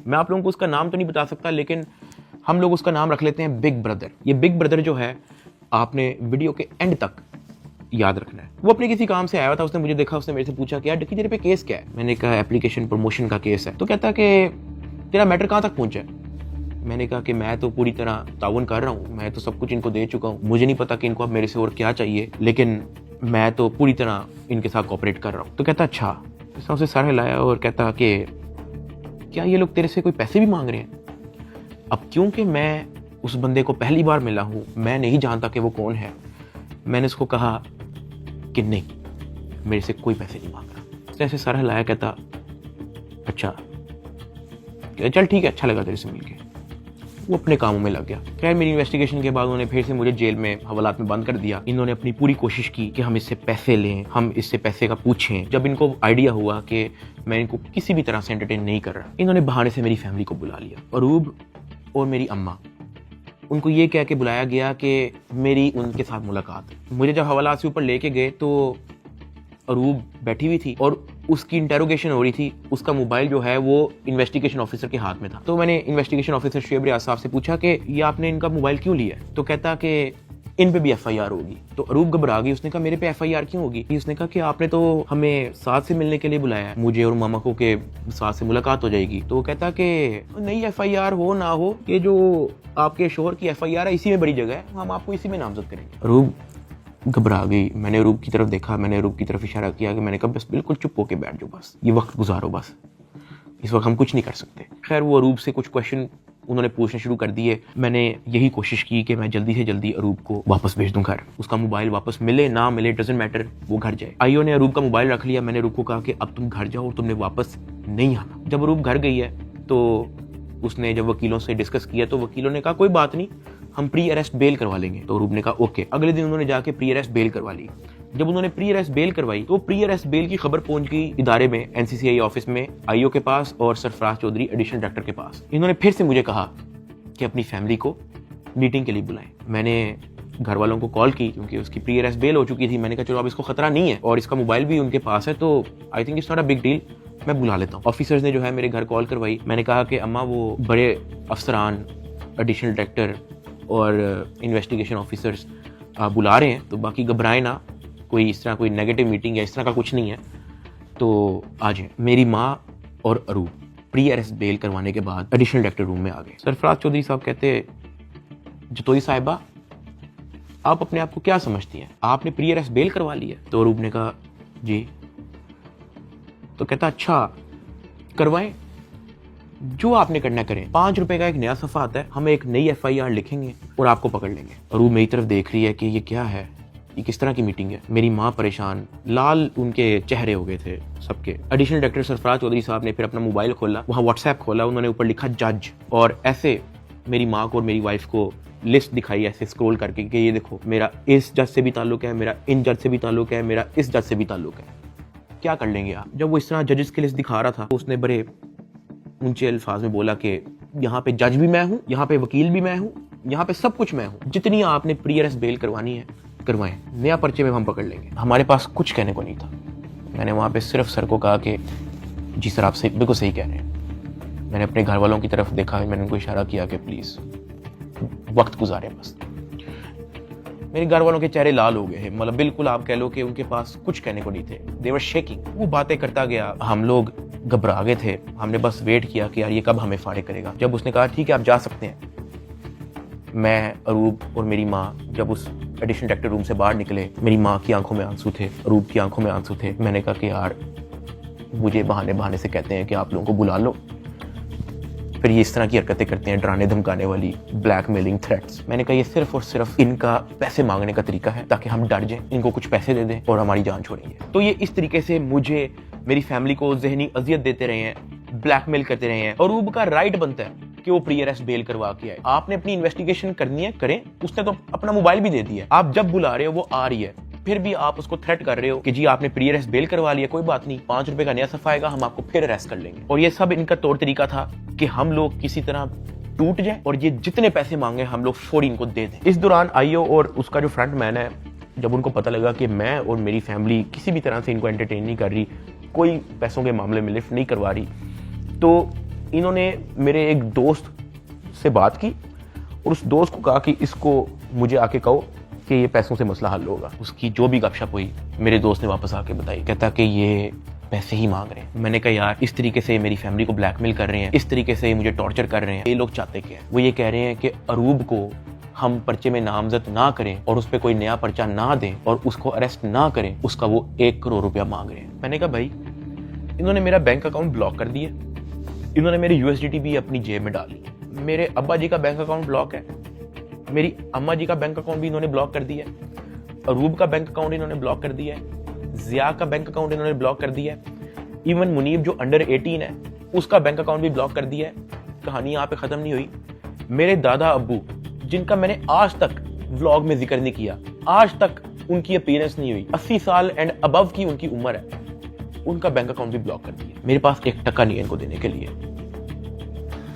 मैं आप लोगों को उसका नाम तो नहीं बता सकता, लेकिन हम लोग उसका नाम रख लेते हैं बिग ब्रदर। ये बिग ब्रदर जो है आपने वीडियो के एंड तक याद रखना है। वो अपने किसी काम से आया था, उसने मुझे देखा, उसने मेरे से पूछा कि यार डक्की तेरे पे केस क्या है? मैंने कहा एप्लीकेशन प्रमोशन का केस है। तो कहता कि तेरा मैटर कहाँ तक पहुंचा है? मैंने कहा कि मैं तो पूरी तरह ताउन कर रहा हूँ, मैं तो सब कुछ इनको दे चुका हूँ, मुझे नहीं पता कि इनको अब मेरे से और क्या चाहिए, लेकिन मैं तो पूरी तरह इनके साथ कोऑपरेट कर रहा हूँ। तो कहता अच्छा। उसने उसे सर हिलाया और कहता कि क्या ये लोग तेरे से कोई पैसे भी मांग रहे हैं? अब क्योंकि मैं उस बंदे को पहली बार मिला हूँ, मैं नहीं जानता कि वो कौन है। मैंने उसको कहा कि नहीं, मेरे से कोई पैसे नहीं मांग रहा। उसने ऐसे सर हिलाया, कहता अच्छा चल ठीक है, अच्छा लगा तेरे से मिलके। वो अपने कामों में लग गया। खैर मेरी इन्वेस्टिगेशन के बाद उन्होंने फिर से मुझे जेल में हवालात में बंद कर दिया। इन्होंने अपनी पूरी कोशिश की कि हम इससे पैसे लें, हम इससे पैसे का पूछें। जब इनको आइडिया हुआ कि मैं इनको किसी भी तरह से एंटरटेन नहीं कर रहा, इन्होंने बहाने से मेरी फैमिली को बुला लिया। अरूब और मेरी अम्मा, उनको ये कह के बुलाया गया कि मेरी उनके साथ मुलाकात। मुझे जब हवालात से ऊपर लेके गए तो अरूब बैठी हुई थी और उसकी इंटेरोगेशन हो रही थी। उसका मोबाइल जो है वो इन्वेस्टिगेशन ऑफिसर के हाथ में था। तो मैंने इन्वेस्टिगेशन ऑफिसर शुएब रियाज साहब से पूछा कि ये आपने इनका मोबाइल क्यों लिया? तो कहता कि इन पे भी एफआईआर होगी। तो अरूब घबरा गई। उसने कहा मेरे पे एफआईआर क्यों होगी? उसने कहा कि आपने तो हमें साथ से मिलने के लिए बुलाया है, मुझे और मामा को के साथ से मुलाकात हो जाएगी। तो वो कहता कि नहीं, एफआईआर हो ना हो, ये जो आपके शोहर की एफआईआर है इसी में बड़ी जगह है, हम आपको इसी में नामजद करेंगे। अरूब घबरा गई। मैंने अरूब की तरफ देखा, मैंने अरूब की तरफ इशारा किया कि मैंने कहा बस बिल्कुल चुप होके बैठ जाओ, बस ये वक्त गुजारो, बस इस वक्त हम कुछ नहीं कर सकते। खैर वो अरूब से कुछ क्वेश्चन उन्होंने पूछने शुरू कर दिए। मैंने यही कोशिश की कि मैं जल्दी से जल्दी अरूब को वापस भेज दूं घर। उसका मोबाइल वापस मिले ना मिले डजंट मैटर, वो घर जाए। आईओ ने अरूब का मोबाइल रख लिया। मैंने अरूब को कहा कि अब तुम घर जाओ और तुमने वापस नहीं आना। जब अरूब घर गई है तो उसने जब वकीलों से डिस्कस किया तो वकीलों ने कहा कोई बात नहीं, हम प्री अरेस्ट बेल करवा लेंगे। तो अरूब ने कहा ओके। अगले दिन उन्होंने जाके प्री अरेस्ट बेल करवा ली। जब उन्होंने प्री अरेस्ट बेल करवाई तो प्री अरेस्ट बेल की खबर पहुंच गई इदारे में, एनसीसीआई ऑफिस में, आईओ के पास और सरफराज चौधरी एडिशनल डायरेक्टर के पास। इन्होंने फिर से मुझे कहा कि अपनी फैमिली को मीटिंग के लिए बुलाएं। मैंने घर वालों को कॉल की क्योंकि उसकी प्री अरेस्ट बेल हो चुकी थी। मैंने कहा चलो अब इसको खतरा नहीं है और इसका मोबाइल भी उनके पास है, तो I think it's not a big deal, मैं बुला लेता हूँ। ऑफिसर्स ने जो है मेरे घर कॉल करवाई। मैंने कहा कि अम्मा वो बड़े अफसरान, एडिशनल डायरेक्टर और इन्वेस्टिगेशन ऑफिसर्स बुला रहे हैं, तो बाकी घबराएं ना, कोई इस तरह कोई नेगेटिव मीटिंग या इस तरह का कुछ नहीं है, तो आ जाए। मेरी माँ और अरूब प्री अरेस्ट बेल करवाने के बाद एडिशनल डायरेक्टर रूम में आ गए। सरफराज चौधरी साहब कहते जतोई साहिबा आप अपने आप को क्या समझती हैं, आपने प्री अरेस्ट बेल करवा ली है? तो अरूब ने कहा जी। तो कहता अच्छा करवाएं, जो आपने करना करें। 5 रुपए का एक नया सफा आता है, हम एक नई एफआईआर लिखेंगे और आपको पकड़ लेंगे। अरूब मेरी तरफ देख रही है कि ये क्या है, ये किस तरह की मीटिंग है। मेरी माँ परेशान, लाल उनके चेहरे हो गए थे सबके। एडिशनल डायरेक्टर सरफराज चौधरी साहब ने फिर अपना मोबाइल खोला, वहाँ व्हाट्सएप खोला, उन्होंने ऊपर लिखा जज, और ऐसे मेरी माँ को और मेरी वाइफ को लिस्ट दिखाई ऐसे स्क्रॉल करके कि ये देखो मेरा इस जज से भी ताल्लुक है, मेरा इन जज से भी ताल्लुक है, मेरा इस जज से भी ताल्लुक है, क्या कर लेंगे आप? जब वो इस तरह जजेस की लिस्ट दिखा रहा था तो उसने बड़े ऊंचे अल्फाज में बोला कि यहाँ पे जज भी मैं हूँ, यहाँ पे वकील भी मैं हूँ, यहाँ पे सब कुछ मैं हूँ, जितनी आपने प्री अरेस्ट बेल करवानी है करवाएं, नया पर्चे में हम पकड़ लेंगे। हमारे पास कुछ कहने को नहीं था। मैंने वहाँ पे सिर्फ सर को कहा कि जी सर आप बिल्कुल सही कह रहे हैं। मैंने अपने घर वालों की तरफ देखा, मैंने उनको इशारा किया कि प्लीज वक्त गुजारे बस। मेरे घर वालों के चेहरे लाल हो गए हैं, मतलब बिल्कुल आप कह लो कि उनके पास कुछ कहने को नहीं थे। दे वर शेकिंग। वो बातें करता गया, हम लोग घबरा गए थे। हमने बस वेट किया कि यार ये कब हमें फारिग करेगा। जब उसने कहा ठीक है आप जा सकते हैं, मैं, अरूब और मेरी माँ जब उस एडिशनल डायरेक्टर रूम से बाहर निकले, मेरी माँ की आंखों में आंसू थे, अरूब की आंखों में आंसू थे। मैंने कहा कि यार मुझे बहाने से कहते हैं कि आप लोगों को बुला लो, फिर ये इस तरह की हरकतें करते हैं, डराने धमकाने वाली, ब्लैकमेलिंग, थ्रेट्स। मैंने कहा ये सिर्फ और सिर्फ इनका पैसे मांगने का तरीका है ताकि हम डर जाएं, इनको कुछ पैसे दे दें और हमारी जान छोड़ेंगे। तो ये इस तरीके से मुझे, मेरी फैमिली को ज़हनी अजियत देते रहे हैं, ब्लैकमेल करते रहे हैं। अरूब का राइट बनता है कि वो प्री अरेस्ट बेल करवा के आए। आपने अपनी इन्वेस्टिगेशन करनी है, करें। उसने तो अपना मोबाइल भी दे दिया, आप जब बुला रहे हो वो आ रही है, फिर भी आप उसको थ्रेट कर रहे हो कि जी आपने प्री अरेस्ट बेल करवा लिया, कोई बात नहीं, 5 रुपए का नया सफा आएगा, हम आपको फिर अरेस्ट कर लेंगे। और ये सब इनका तौर तरीका था कि हम लोग किसी तरह टूट जाए और ये जितने पैसे मांगे हम लोग फौरी इनको दे दें। इस दौरान आईओ और उसका जो फ्रंट मैन है, जब उनको पता लगा कि मैं और मेरी फैमिली किसी भी तरह से इनको एंटरटेन नहीं कर रही, कोई पैसों के मामले में लिफ्ट नहीं करवा रही, तो इन्होंने मेरे एक दोस्त से बात की और उस दोस्त को कहा कि इसको मुझे आके कहो कि ये पैसों से मसला हल होगा। उसकी जो भी गपशप हुई मेरे दोस्त ने वापस आके बताई, कहता कि ये पैसे ही मांग रहे हैं। मैंने कहा यार इस तरीके से मेरी फैमिली को ब्लैकमेल कर रहे हैं, इस तरीके से मुझे टॉर्चर कर रहे हैं, ये लोग चाहते क्या है? वो ये कह रहे हैं कि अरूब को हम पर्चे में नामजद ना करें और उस पर कोई नया पर्चा ना दें और उसको अरेस्ट ना करें, उसका वो 1 करोड़ रुपया मांग रहे हैं। मैंने कहा भाई इन्होंने मेरा बैंक अकाउंट ब्लॉक कर दिया, इन्होंने मेरी USDT भी अपनी जेब में डाली, मेरे अब्बा जी का बैंक अकाउंट ब्लॉक है, मेरी अम्मा जी का बैंक अकाउंट भी इन्होंने ब्लॉक कर दिया है, अरूब का बैंक अकाउंट इन्होंने ब्लॉक कर दिया है, जिया का बैंक अकाउंट इन्होंने ब्लॉक कर दिया है, इवन मुनीब जो अंडर 18 है उसका बैंक अकाउंट भी ब्लॉक कर दिया है। कहानी यहाँ पे खत्म नहीं हुई। मेरे दादा अब्बू जिनका मैंने आज तक व्लॉग में जिक्र नहीं किया, आज तक उनकी अपीयरेंस नहीं हुई, 80 साल एंड अबव की उनकी उम्र है, उनका बैंक अकाउंट भी ब्लॉक कर दिया। मेरे पास 1 टका नहीं है इनको देने के लिए।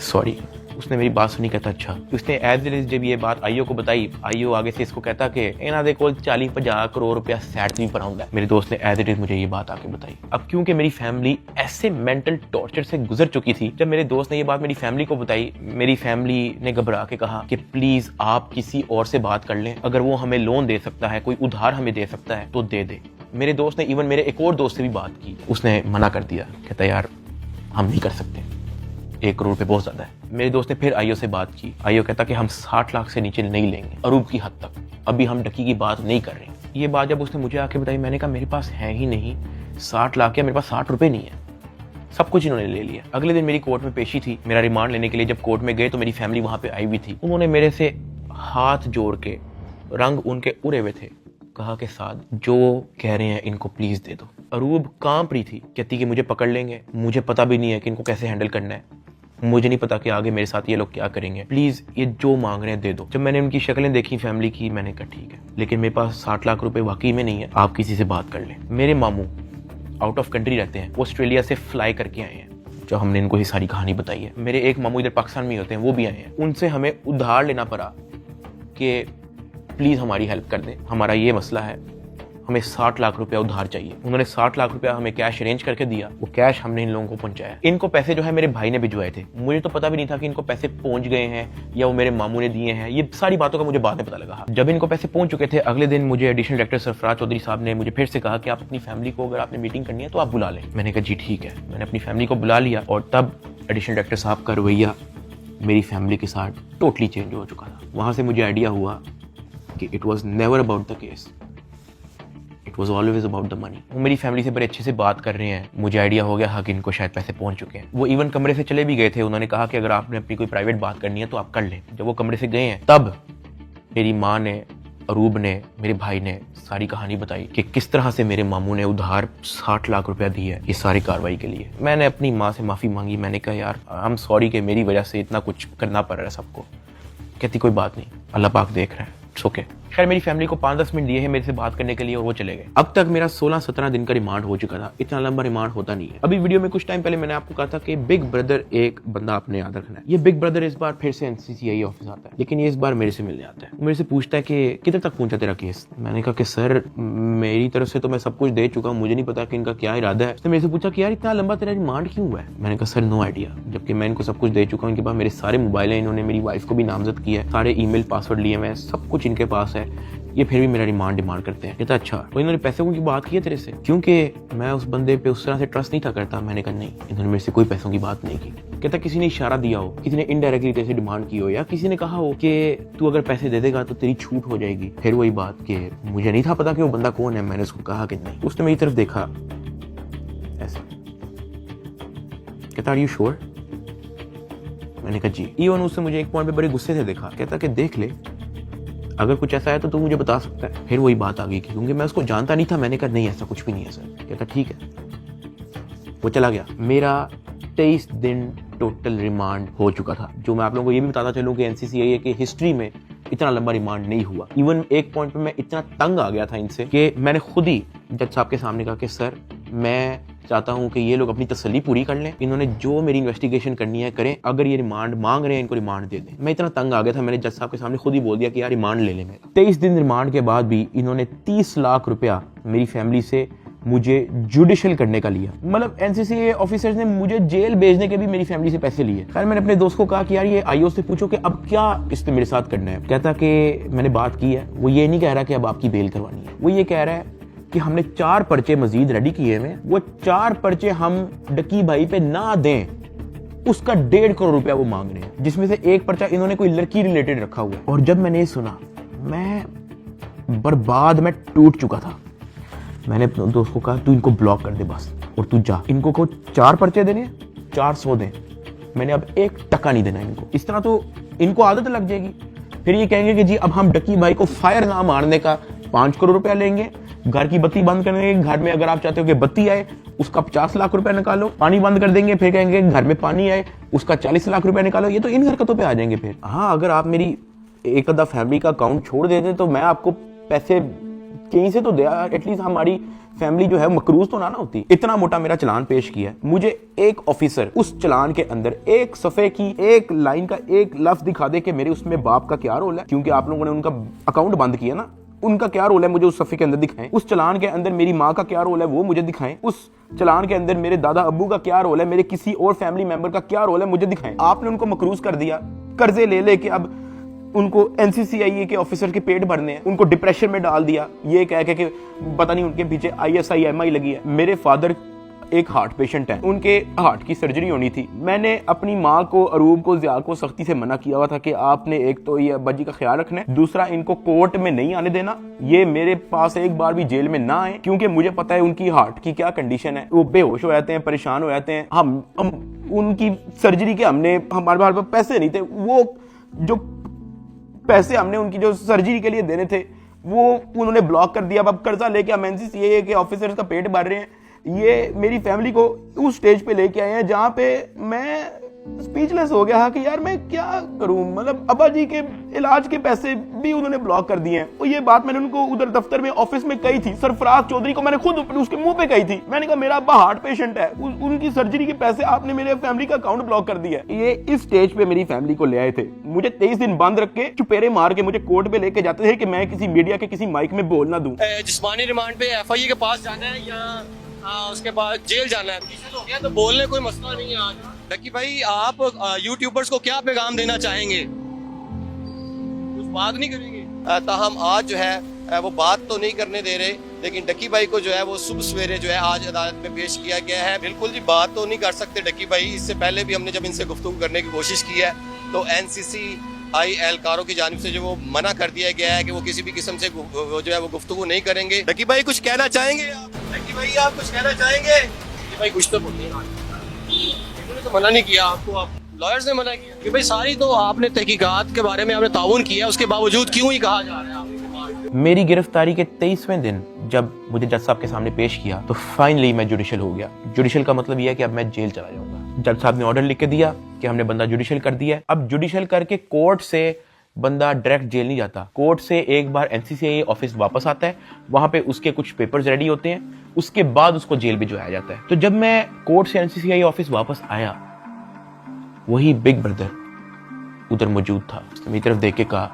सॉरी। उसने मेरी बात सुनी, कहता अच्छा। उसने एज इट इज जब ये बात आईओ को बताई, आईओ आगे से इसको कहता कि इन्हां दे कोल 40-50 करोड़ रुपया सैट नहीं पड़ा। मेरे दोस्त ने एज इट इज मुझे ये बात आके बताई। अब क्योंकि मेरी फैमिली ऐसे मेंटल टॉर्चर से गुजर चुकी थी, जब मेरे दोस्त ने ये बात मेरी फैमिली को बताई, मेरी फैमिली ने घबरा के कहा कि प्लीज आप किसी और से बात कर लें, अगर वो हमें लोन दे सकता है, कोई उधार हमें दे सकता है तो दे दे। मेरे दोस्त ने इवन मेरे एक और दोस्त से भी बात की, उसने मना कर दिया, कहता यार हम नहीं कर सकते, 1 करोड़ रुपए बहुत ज्यादा है। मेरे दोस्त ने फिर आईओ से बात की, आईओ कहता कि हम 60 लाख से नीचे नहीं लेंगे, अरूब की हद तक, अभी हम डकी की बात नहीं कर रहे। ये बात जब उसने मुझे आके बताई, मैंने कहा मेरे पास है ही नहीं 60 लाख, या मेरे पास 60 रुपए नहीं है, सब कुछ इन्होंने ले लिया। अगले दिन मेरी कोर्ट में पेशी थी, मेरा रिमांड लेने के लिए जब कोर्ट में गए तो मेरी फैमिली वहां पे आई हुई थी। उन्होंने मेरे से हाथ जोड़ के, रंग उनके उड़े हुए थे, कहा कि साद जो कह रहे हैं इनको प्लीज दे दो। अरूब कांप रही थी, कहती कि मुझे पकड़ लेंगे, मुझे पता भी नहीं है कि इनको कैसे हैंडल करना है, मुझे नहीं पता कि आगे मेरे साथ ये लोग क्या करेंगे, प्लीज ये जो मांग रहे हैं दे दो। जब मैंने उनकी शक्लें देखी फैमिली की, मैंने कहा ठीक है, लेकिन मेरे पास 60 लाख रुपए वाकई में नहीं है, आप किसी से बात कर लें। मेरे मामू आउट ऑफ कंट्री रहते हैं, वो ऑस्ट्रेलिया से फ्लाई करके आए हैं, जो हमने इनको ये सारी कहानी बताई है। मेरे एक मामू इधर पाकिस्तान में होते हैं, वो भी आए हैं, उनसे हमें उधार लेना पड़ा कि प्लीज हमारी हेल्प कर दें, हमारा ये मसला है, हमें 60 लाख रुपया उधार चाहिए। उन्होंने 60 लाख रुपया हमें कैश अरेंज करके दिया, वो कैश हमने इन लोगों को पहुंचाया। इनको पैसे जो है मेरे भाई ने भिजवाए थे, मुझे तो पता भी नहीं था कि इनको पैसे पहुंच गए हैं या वो मेरे मामू ने दिए हैं, ये सारी बातों का मुझे बाद में पता लगा। जब इनको पैसे पहुंच चुके थे, अगले दिन मुझे एडिशनल डायरेक्टर सरफराज चौधरी साहब ने मुझे फिर से कहा कि आप अपनी फैमिली को, अगर आपने मीटिंग करनी है तो आप बुला लें। मैंने कहा जी ठीक है, मैंने अपनी फैमिली को बुला लिया, और तब एडिशनल डायरेक्टर साहब का रवैया मेरी फैमिली के साथ टोटली चेंज हो चुका था। वहां से मुझे आइडिया हुआ कि it was never about the case, it was always about the money. वो मेरी फैमिली से बड़े अच्छे से बात कर रहे हैं, मुझे आइडिया हो गया कि इनको शायद पैसे पहुंच चुके हैं। वो इवन कमरे से चले भी गए थे, उन्होंने कहा कि अगर आपने अपनी कोई प्राइवेट बात करनी है तो आप कर लें। जब वो कमरे से गए हैं, तब मेरी माँ ने, अरूब ने, मेरे भाई ने सारी कहानी बताई कि किस तरह से मेरे मामू ने उधार 60 लाख रुपया दी है इस सारी कार्रवाई के लिए। मैंने अपनी माँ से माफ़ी मांगी, मैंने कहा यार आई एम सॉरी कि मेरी वजह से इतना कुछ करना पड़ रहा है सबको। कहती कोई बात नहीं, अल्लाह पाक देख रहा है, इट्स ओके। खैर मेरी फैमिली को 5-10 मिनट दिए हैं मेरे से बात करने के लिए, और वो चले गए। अब तक मेरा 16-17 दिन का रिमांड हो चुका था। इतना लंबा रिमांड होता नहीं है। अभी वीडियो में कुछ टाइम पहले मैंने आपको कहा था कि बिग ब्रदर एक बंदा आपने याद रखना है। ये बिग ब्रदर इस बार फिर से एनसीसीआई ऑफिस आता है, लेकिन ये इस बार मेरे से मिलने आता है। मेरे से पूछता है कि किधर तक पहुंचा तेरा केस। मैंने कहा कि सर मेरी तरफ से तो मैं सब कुछ दे चुका हूँ, मुझे नहीं पता कि इनका क्या इरादा है। उसने मेरे से पूछा कि यार इतना लंबा तेरा रिमांड क्यों हुआ है। मैंने कहा सर नो आइडिया, जबकि मैं इनको सब कुछ दे चुका हूँ। इनके पास मेरे सारे मोबाइल हैं, इन्होंने मेरी वाइफ को भी नामजद किया है, सारे ईमेल पासवर्ड लिए हुए हैं, सब कुछ इनके पास है, ये फिर भी मेरा रिमांड डिमांड करते हैं। कहता अच्छा, तो इन्होंने पैसों की बात की है तेरे से? क्योंकि मैं उस बंदे पे उस तरह से ट्रस्ट नहीं था करता। मैंने कहा नहीं, इन्होंने मेरे से कोई पैसों की बात नहीं की। कहता किसी ने इशारा दिया हो, किसी ने इनडायरेक्टली तेरे से डिमांड की हो, या किसी ने कहा हो कि तू अगर पैसे दे देगा तो तेरी छूट हो जाएगी। फिर वही बात कि मुझे नहीं था पता कि वो बंदा कौन है। मैंने उसको कहा कि नहीं। उसने मेरी तरफ देखा ऐसा, कहता आर यू श्योर? मैंने कहा जी। इवन उससे मुझे एक पॉइंट पे बड़े गुस्से से देखा, कहता कि देख ले अगर कुछ ऐसा है तो तू मुझे बता सकता है। फिर वही बात आ गई क्योंकि मैं उसको जानता नहीं था। मैंने कहा नहीं ऐसा कुछ भी नहीं है सर। कहता ठीक है। वो चला गया। मेरा 23 दिन टोटल रिमांड हो चुका था। जो मैं आप लोगों को ये भी बताता चलूं कि एनसीसीआई की हिस्ट्री में इतना लंबा रिमांड नहीं हुआ। इवन एक पॉइंट पे मैं इतना तंग आ गया था इनसे कि मैंने खुद ही जज साहब के सामने कहा कि सर मैं चाहता हूं कि ये लोग अपनी तसल्ली पूरी कर लें, इन्होंने जो मेरी इन्वेस्टिगेशन करनी है करें, अगर ये रिमांड मांग रहे हैं इनको रिमांड दे दें। मैं इतना तंग आ गया था, मैंने जज साहब के सामने खुद ही बोल दिया कि यार रिमांड ले लें मेरा। 23 दिन रिमांड के बाद भी इन्होंने 30 लाख रुपया मेरी फैमिली से मुझे जुडिशियल करने का लिया। मतलब एनसीसीआई ऑफिसर्स ने मुझे जेल भेजने के भी मेरी फैमिली से पैसे लिए। खैर मैंने अपने दोस्त को कहा कि यार ये आईओ से पूछो कि अब क्या इसने मेरे साथ करना है। कहता कि मैंने बात की है। वो ये नहीं कह रहा कि अब आपकी बेल करवानी है, वो ये कह रहा है कि हमने 4 पर्चे मजीद रेडी किए हुए, वो 4 पर्चे हम डकी भाई पे ना दें, उसका 1.5 करोड़ रुपया वो मांग रहे हैं, जिसमें से एक पर्चा इन्होंने कोई लड़की रिलेटेड रखा हुआ है। और जब मैंने ये सुना मैं बर्बाद, मैं टूट चुका था। मैंने अपने दोस्त को कहा तू इनको ब्लॉक कर दे बस, और तू जा। इनको को 4 पर्चे देने, 400 दें, मैंने अब 1 टका नहीं देना इनको। इस तरह तो इनको आदत लग जाएगी। फिर ये कहेंगे कि जी अब हम डकी भाई को फायर ना मारने का 5 करोड़ रुपया लेंगे, घर की बत्ती बंद कर देंगे, घर में अगर आप चाहते हो कि बत्ती आए उसका 50 लाख रुपया निकालो, पानी बंद कर देंगे, फिर कहेंगे घर में पानी आए उसका 40 लाख रुपया निकालो। ये तो इन हरकतों पे आ जाएंगे फिर। हाँ, अगर आप मेरी एक आधा फैमिली का अकाउंट छोड़ देते तो मैं आपको पैसे कहीं से तो दे, एटलीस्ट हमारी फैमिली जो है मकरूज तो ना होती। इतना मोटा मेरा चलान पेश किया, मुझे एक ऑफिसर उस चलान के अंदर एक सफे की एक लाइन का एक लफ्ज दिखा दे कि मेरे उसमें बाप का क्या रोल है, क्योंकि आप लोगों ने उनका अकाउंट बंद किया ना, उनका क्या रोल है मुझे उस सफे के अंदर दिखाएं। उस चलान के अंदर मेरी माँ का क्या रोल है वो मुझे दिखाएं। उस चलान के अंदर मेरे दादा अब्बू का क्या रोल है, मेरे किसी और फैमिली मेंबर का क्या रोल है मुझे दिखाएं। आपने उनको मकरूज कर दिया, कर्जे ले लेके अब उनको NCCIA के ऑफिसर के पेट भरने हैं, उनको डिप्रेशन में डाल दिया, ये कह के कि पता नहीं उनके पीछे ISI MI लगी है। मेरे फादर एक हार्ट पेशेंट है, उनके हार्ट की सर्जरी होनी थी। मैंने अपनी माँ को, अरूब को, ज़िया को सख्ती से मना किया हुआ था कि आपने एक तो ये अब्बा जी का ख्याल रखना है, दूसरा इनको कोर्ट में नहीं आने देना, ये मेरे पास एक बार भी जेल में ना आए, क्योंकि मुझे पता है उनकी हार्ट की क्या कंडीशन है। वो बेहोश हो जाते हैं, परेशान हो जाते हैं। हम उनकी सर्जरी के हमारे पास पैसे नहीं थे, वो जो पैसे हमने उनकी जो सर्जरी के लिए देने थे वो उन्होंने ब्लॉक कर दिया। अब कर्जा लेके हम NCCA के ऑफिसर्स का पेट भर रहे हैं। ये मेरी फैमिली को उस स्टेज पे लेके आए हैं जहां पे मैं स्पीचलेस हो गया कि यार मैं क्या करूं। मतलब अब्बा जी के इलाज के पैसे भी उन्होंने ब्लॉक कर दिए हैं। और ये बात मैंने उनको उधर दफ्तर में ऑफिस में कही थी, सरफराज चौधरी को मैंने खुद उसके मुंह पे कही थी। मैंने कहा मेरा अब्बा हार्ट पेशेंट है, उनकी सर्जरी के पैसे आपने मेरे फैमिली का अकाउंट ब्लॉक कर दिया है। ये इस स्टेज पे मेरी फैमिली को ले आए थे, मुझे 23 दिन बंद रख के चुपेरे मार के मुझे कोर्ट पे लेके जाते थे कि मैं किसी मीडिया के किसी माइक में बोल ना दूं। जिस्मानी रिमांड पे FIA के पास जाना है या उसके बाद जेल जाना है, तो क्या तो बोलने कोई मसला नहीं है। आज डकी भाई आप यूट्यूबर्स को क्या पैगाम देना चाहेंगे? कुछ बात नहीं करेंगे? ताहम आज जो है वो बात तो नहीं करने दे रहे, लेकिन डकी भाई को जो है वो सुबह सवेरे जो है आज अदालत में पेश किया गया है। बिल्कुल जी बात तो नहीं कर सकते डकी भाई। इससे पहले भी हमने जब इनसे गुफ्तगू करने की कोशिश की है तो NCCI एहलकारों की जानिब से जो वो मना कर दिया गया है कि वो किसी भी किस्म से जो है वो गुफ्तगू नहीं करेंगे। डकी भाई कुछ कहना चाहेंगे आप? डकी भाई आप कुछ कहना चाहेंगे? भाई कुछ तो बोलिए, इन्होंने तो मना नहीं किया आपको, आप लॉयर्स ने मना किया कि भाई सारी तो आपने तहकीकात के बारे में आपने ताउन किया, उसके बावजूद क्यों ही कहा जा रहा है? मेरी गिरफ्तारी के 23वें दिन जब मुझे जज साहब के सामने पेश किया तो फाइनली मैं जुडिशल हो गया। जुडिशल का मतलब यह है कि अब मैं जेल चला जाऊंगा। जज साहब ने ऑर्डर लिख के दिया कि हमने बंदा जुडिशल कर दिया। अब जुडिशल करके कोर्ट से बंदा डायरेक्ट जेल नहीं जाता, कोर्ट से एक बार NCCA ऑफिस वापस आता है, वहां पे उसके कुछ पेपर्स रेडी होते हैं, उसके बाद उसको जेल भिजवाया जाता है। तो जब मैं कोर्ट से NCCA ऑफिस वापस आया, वही बिग ब्रदर उधर मौजूद था। उसने मेरी तरफ देख के कहा,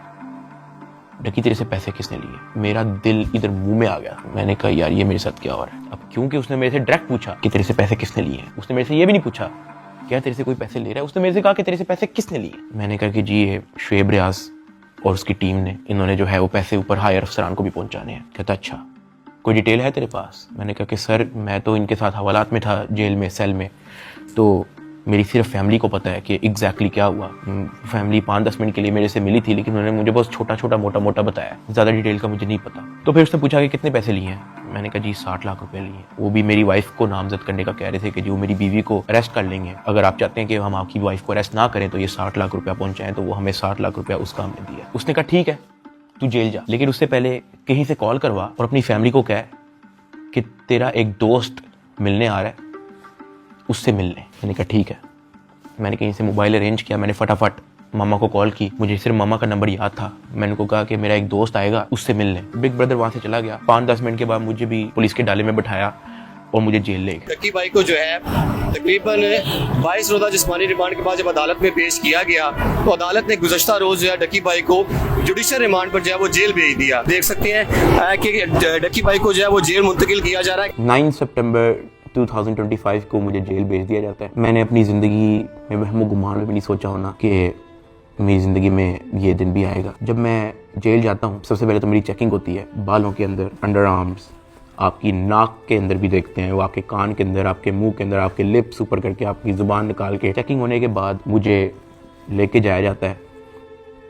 डकी तेरे से पैसे किसने लिए? मेरा दिल इधर मुंह में आ गया। मैंने कहा यार ये मेरे साथ क्या हो रहा है। अब क्योंकि उसने मेरे से डायरेक्ट पूछा कि तेरे से पैसे किसने लिए हैं, उसने मेरे से ये भी नहीं पूछा क्या तेरे से कोई पैसे ले रहा है, उसने मेरे से कहा कि तेरे से पैसे किसने लिए। मैंने कहा कि जी ये शुएब रियाज और उसकी टीम ने, इन्होंने जो है वो पैसे ऊपर हायर अफसरान को भी पहुंचाने हैं। कहता अच्छा कोई डिटेल है तेरे पास? मैंने कहा कि सर मैं तो इनके साथ हवालात में था जेल में, सेल में, तो मेरी सिर्फ फैमिली को पता है कि एग्जैक्टली क्या हुआ। फैमिली 5-10 मिनट के लिए मेरे से मिली थी, लेकिन उन्होंने मुझे बहुत छोटा छोटा मोटा मोटा बताया, ज़्यादा डिटेल का मुझे नहीं पता। तो फिर उसने पूछा कि कितने पैसे लिए हैं। मैंने कहा जी 60 लाख रुपए लिए। वो भी मेरी वाइफ को नामजद करने का कह रहे थे कि जो मेरी बीवी को अरेस्ट कर लेंगे, अगर आप चाहते हैं कि हम आपकी वाइफ को अरेस्ट ना करें तो ये 60 लाख रुपया पहुंचाएं। तो वो हमें 60 लाख रुपया उसका हमने दिया। उसने कहा ठीक है तू जेल जा, लेकिन उससे पहले कहीं से कॉल करवा और अपनी फैमिली को कह कि तेरा एक दोस्त मिलने आ रहा है, उससे मिलने। मैंने कहा ठीक है। मैंने कहीं से मोबाइल अरेंज किया, मैंने फटाफट मामा को कॉल की, मुझे सिर्फ मामा का नंबर याद था। मैंने उनको कहा कि मेरा एक दोस्त आएगा, उससे मिलने। बिग ब्रदर वहां से चला गया। 5-10 मिनट के बाद मुझे भी पुलिस के डाले में बिठाया और मुझे जेल ले गए। डकी भाई को जो है तकरीबन 22 रोज़ा जिस्मानी रिमांड के बाद जब अदालत में पेश किया गया तो अदालत ने गुज़श्ता रोज जो है डकी भाई को जुडिशल रिमांड पर जो है वो जेल भेज दिया। देख सकते हैं कि डकी भाई को जो है वो जेल मुंतकिल किया जा रहा है। 9 सितंबर 2025 को मुझे जेल भेज दिया जाता है। मैंने अपनी ज़िंदगी में वहमो गुमान में भी नहीं सोचा होना कि मेरी ज़िंदगी में ये दिन भी आएगा। जब मैं जेल जाता हूँ सबसे पहले तो मेरी चेकिंग होती है, बालों के अंदर, अंडर आर्म्स, आपकी नाक के अंदर भी देखते हैं, वो आपके कान के अंदर, आपके मुंह के अंदर, आपके लिप्स ऊपर करके आपकी ज़ुबान निकाल के। चेकिंग होने के बाद मुझे लेके जाया जाता है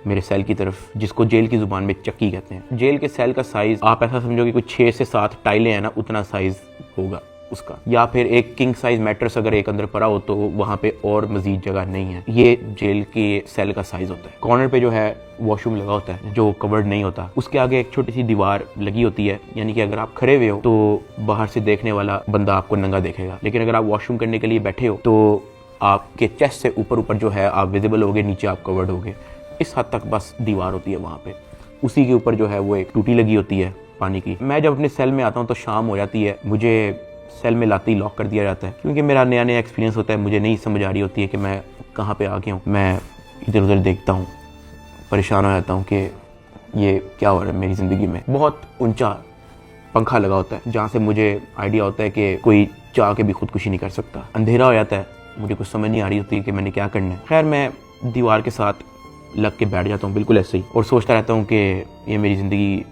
मेरे सेल की तरफ, जिसको जेल की ज़ुबान में चक्की कहते हैं। जेल के सेल का साइज़ आप ऐसा समझो कि कुछ 6 से 7 टाइलें हैं ना, उतना साइज़ होगा। उसका, या फिर एक किंग साइज मैट्रेस अगर एक अंदर पड़ा हो तो वहाँ पे और मजीद जगह नहीं है। ये जेल के सेल का साइज होता है। कॉर्नर पे जो है वॉशरूम लगा होता है जो कवर्ड नहीं होता, उसके आगे एक छोटी सी दीवार लगी होती है, यानी कि अगर आप खड़े हुए हो तो बाहर से देखने वाला बंदा आपको नंगा देखेगा, लेकिन अगर आप वॉशरूम करने के लिए बैठे हो तो आपके चेस्ट से ऊपर जो है आप विजिबल होगे, नीचे आप कवर्ड होगे। इस हद तक बस दीवार होती है वहाँ पे। उसी के ऊपर जो है वो एक टूटी लगी होती है पानी की। मैं जब अपने सेल में आता हूँ तो शाम हो जाती है, मुझे सेल में लाते ही लॉक कर दिया जाता है, क्योंकि मेरा नया एक्सपीरियंस होता है। मुझे नहीं समझ आ रही होती है कि मैं कहाँ पे आ गया हूँ। मैं इधर उधर देखता हूँ, परेशान हो जाता हूँ कि ये क्या हो रहा है मेरी ज़िंदगी में। बहुत ऊंचा पंखा लगा होता है जहाँ से मुझे आइडिया होता है कि कोई चाह के भी खुदकुशी नहीं कर सकता। अंधेरा हो जाता है, मुझे कुछ समझ नहीं आ रही होती कि मैंने क्या करना है। खैर मैं दीवार के साथ लग के बैठ जाता हूँ बिल्कुल ऐसे ही, और सोचता रहता हूँ कि ये मेरी ज़िंदगी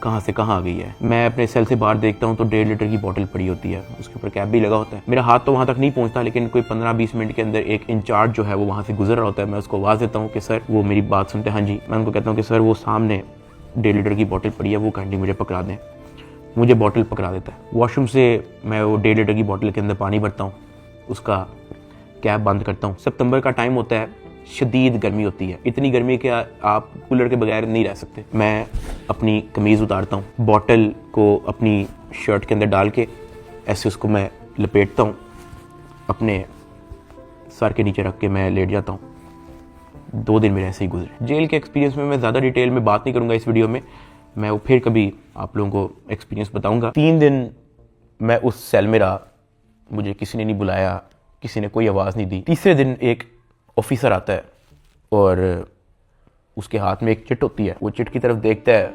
कहाँ से कहाँ आ गई है। मैं अपने सेल से बाहर देखता हूँ तो 1.5 लीटर की बोतल पड़ी होती है, उसके ऊपर कैप भी लगा होता है। मेरा हाथ तो वहाँ तक नहीं पहुँचता, लेकिन कोई 15-20 मिनट के अंदर एक इंचार्ज जो है वो वहाँ से गुजर रहा होता है। मैं उसको आवाज़ देता हूँ कि सर, वो मेरी बात सुनते हैं, हाँ जी। मैं उनको कहता हूँ कि सर वो सामने 1.5 लीटर की बोतल पड़ी है, वो काइंडली मुझे पकड़ा दें। मुझे बोतल पकड़ा देता है। वॉशरूम से मैं वो 1.5 लीटर की बोतल के अंदर पानी भरता हूँ, उसका कैप बंद करता हूँ। सितंबर का टाइम होता है, शदीद गर्मी होती है, इतनी गर्मी कि आप कूलर के बगैर नहीं रह सकते। मैं अपनी कमीज़ उतारता हूँ, बॉटल को अपनी शर्ट के अंदर डाल के ऐसे उसको मैं लपेटता हूँ, अपने सर के नीचे रख के मैं लेट जाता हूँ। 2 दिन मेरे ऐसे ही गुजरे। जेल के एक्सपीरियंस में मैं ज़्यादा डिटेल में बात नहीं करूँगा इस वीडियो में, मैं वो फिर कभी आप लोगों को एक्सपीरियंस बताऊँगा। 3 दिन मैं उस सेल में रहा, मुझे किसी ने नहीं बुलाया, किसी ने कोई आवाज़ नहीं दी। तीसरे दिन एक ऑफिसर आता है और उसके हाथ में एक चिट होती है। वो चिट की तरफ देखता है,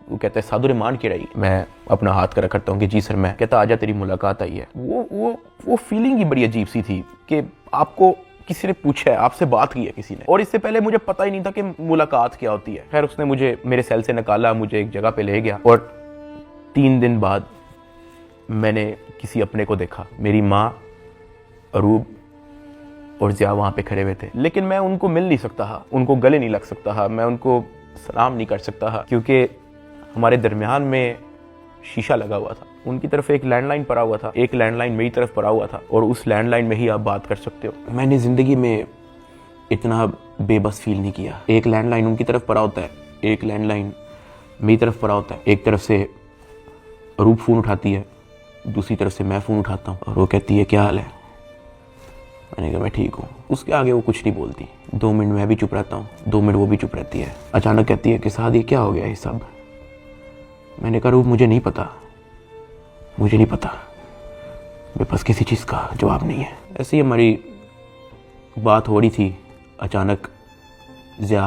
वो कहता है सादुर रहमान की रही। मैं अपना हाथ कर करता हूँ कि जी सर। मैं कहता आजा तेरी मुलाकात आई है। वो फीलिंग ही बड़ी अजीब सी थी कि आपको किसी ने पूछा है, आपसे बात की है किसी ने, और इससे पहले मुझे पता ही नहीं था कि मुलाकात क्या होती है। खैर उसने मुझे मेरे सेल से निकाला, मुझे एक जगह पे ले गया, और 3 दिन बाद मैंने किसी अपने को देखा। मेरी माँ, अरूब और ज़िया वहाँ पे खड़े हुए थे, लेकिन मैं उनको मिल नहीं सकता था, उनको गले नहीं लग सकता था, मैं उनको सलाम नहीं कर सकता था, क्योंकि हमारे दरमियान में शीशा लगा हुआ था। उनकी तरफ एक लैंडलाइन पड़ा हुआ था, एक लैंडलाइन मेरी तरफ पड़ा हुआ था, और उस लैंडलाइन में ही आप बात कर सकते हो। मैंने ज़िंदगी में इतना बेबस फील नहीं किया। एक लैंडलाइन उनकी तरफ पड़ा होता है, एक लैंडलाइन मेरी तरफ पड़ा होता है। एक तरफ से अरूब फ़ोन उठाती है, दूसरी तरफ से मैं फ़ोन उठाता हूँ, और वो कहती है क्या हाल है। मैंने कहा मैं ठीक हूँ। उसके आगे वो कुछ नहीं बोलती। 2 मिनट मैं भी चुप रहता हूँ, 2 मिनट वो भी चुप रहती है। अचानक कहती है कि साद ये क्या हो गया ये सब। मैंने कहा रूप मुझे नहीं पता, मुझे नहीं पता, मेरे पास किसी चीज़ का जवाब नहीं है। ऐसे ही हमारी बात हो रही थी, अचानक ज़िया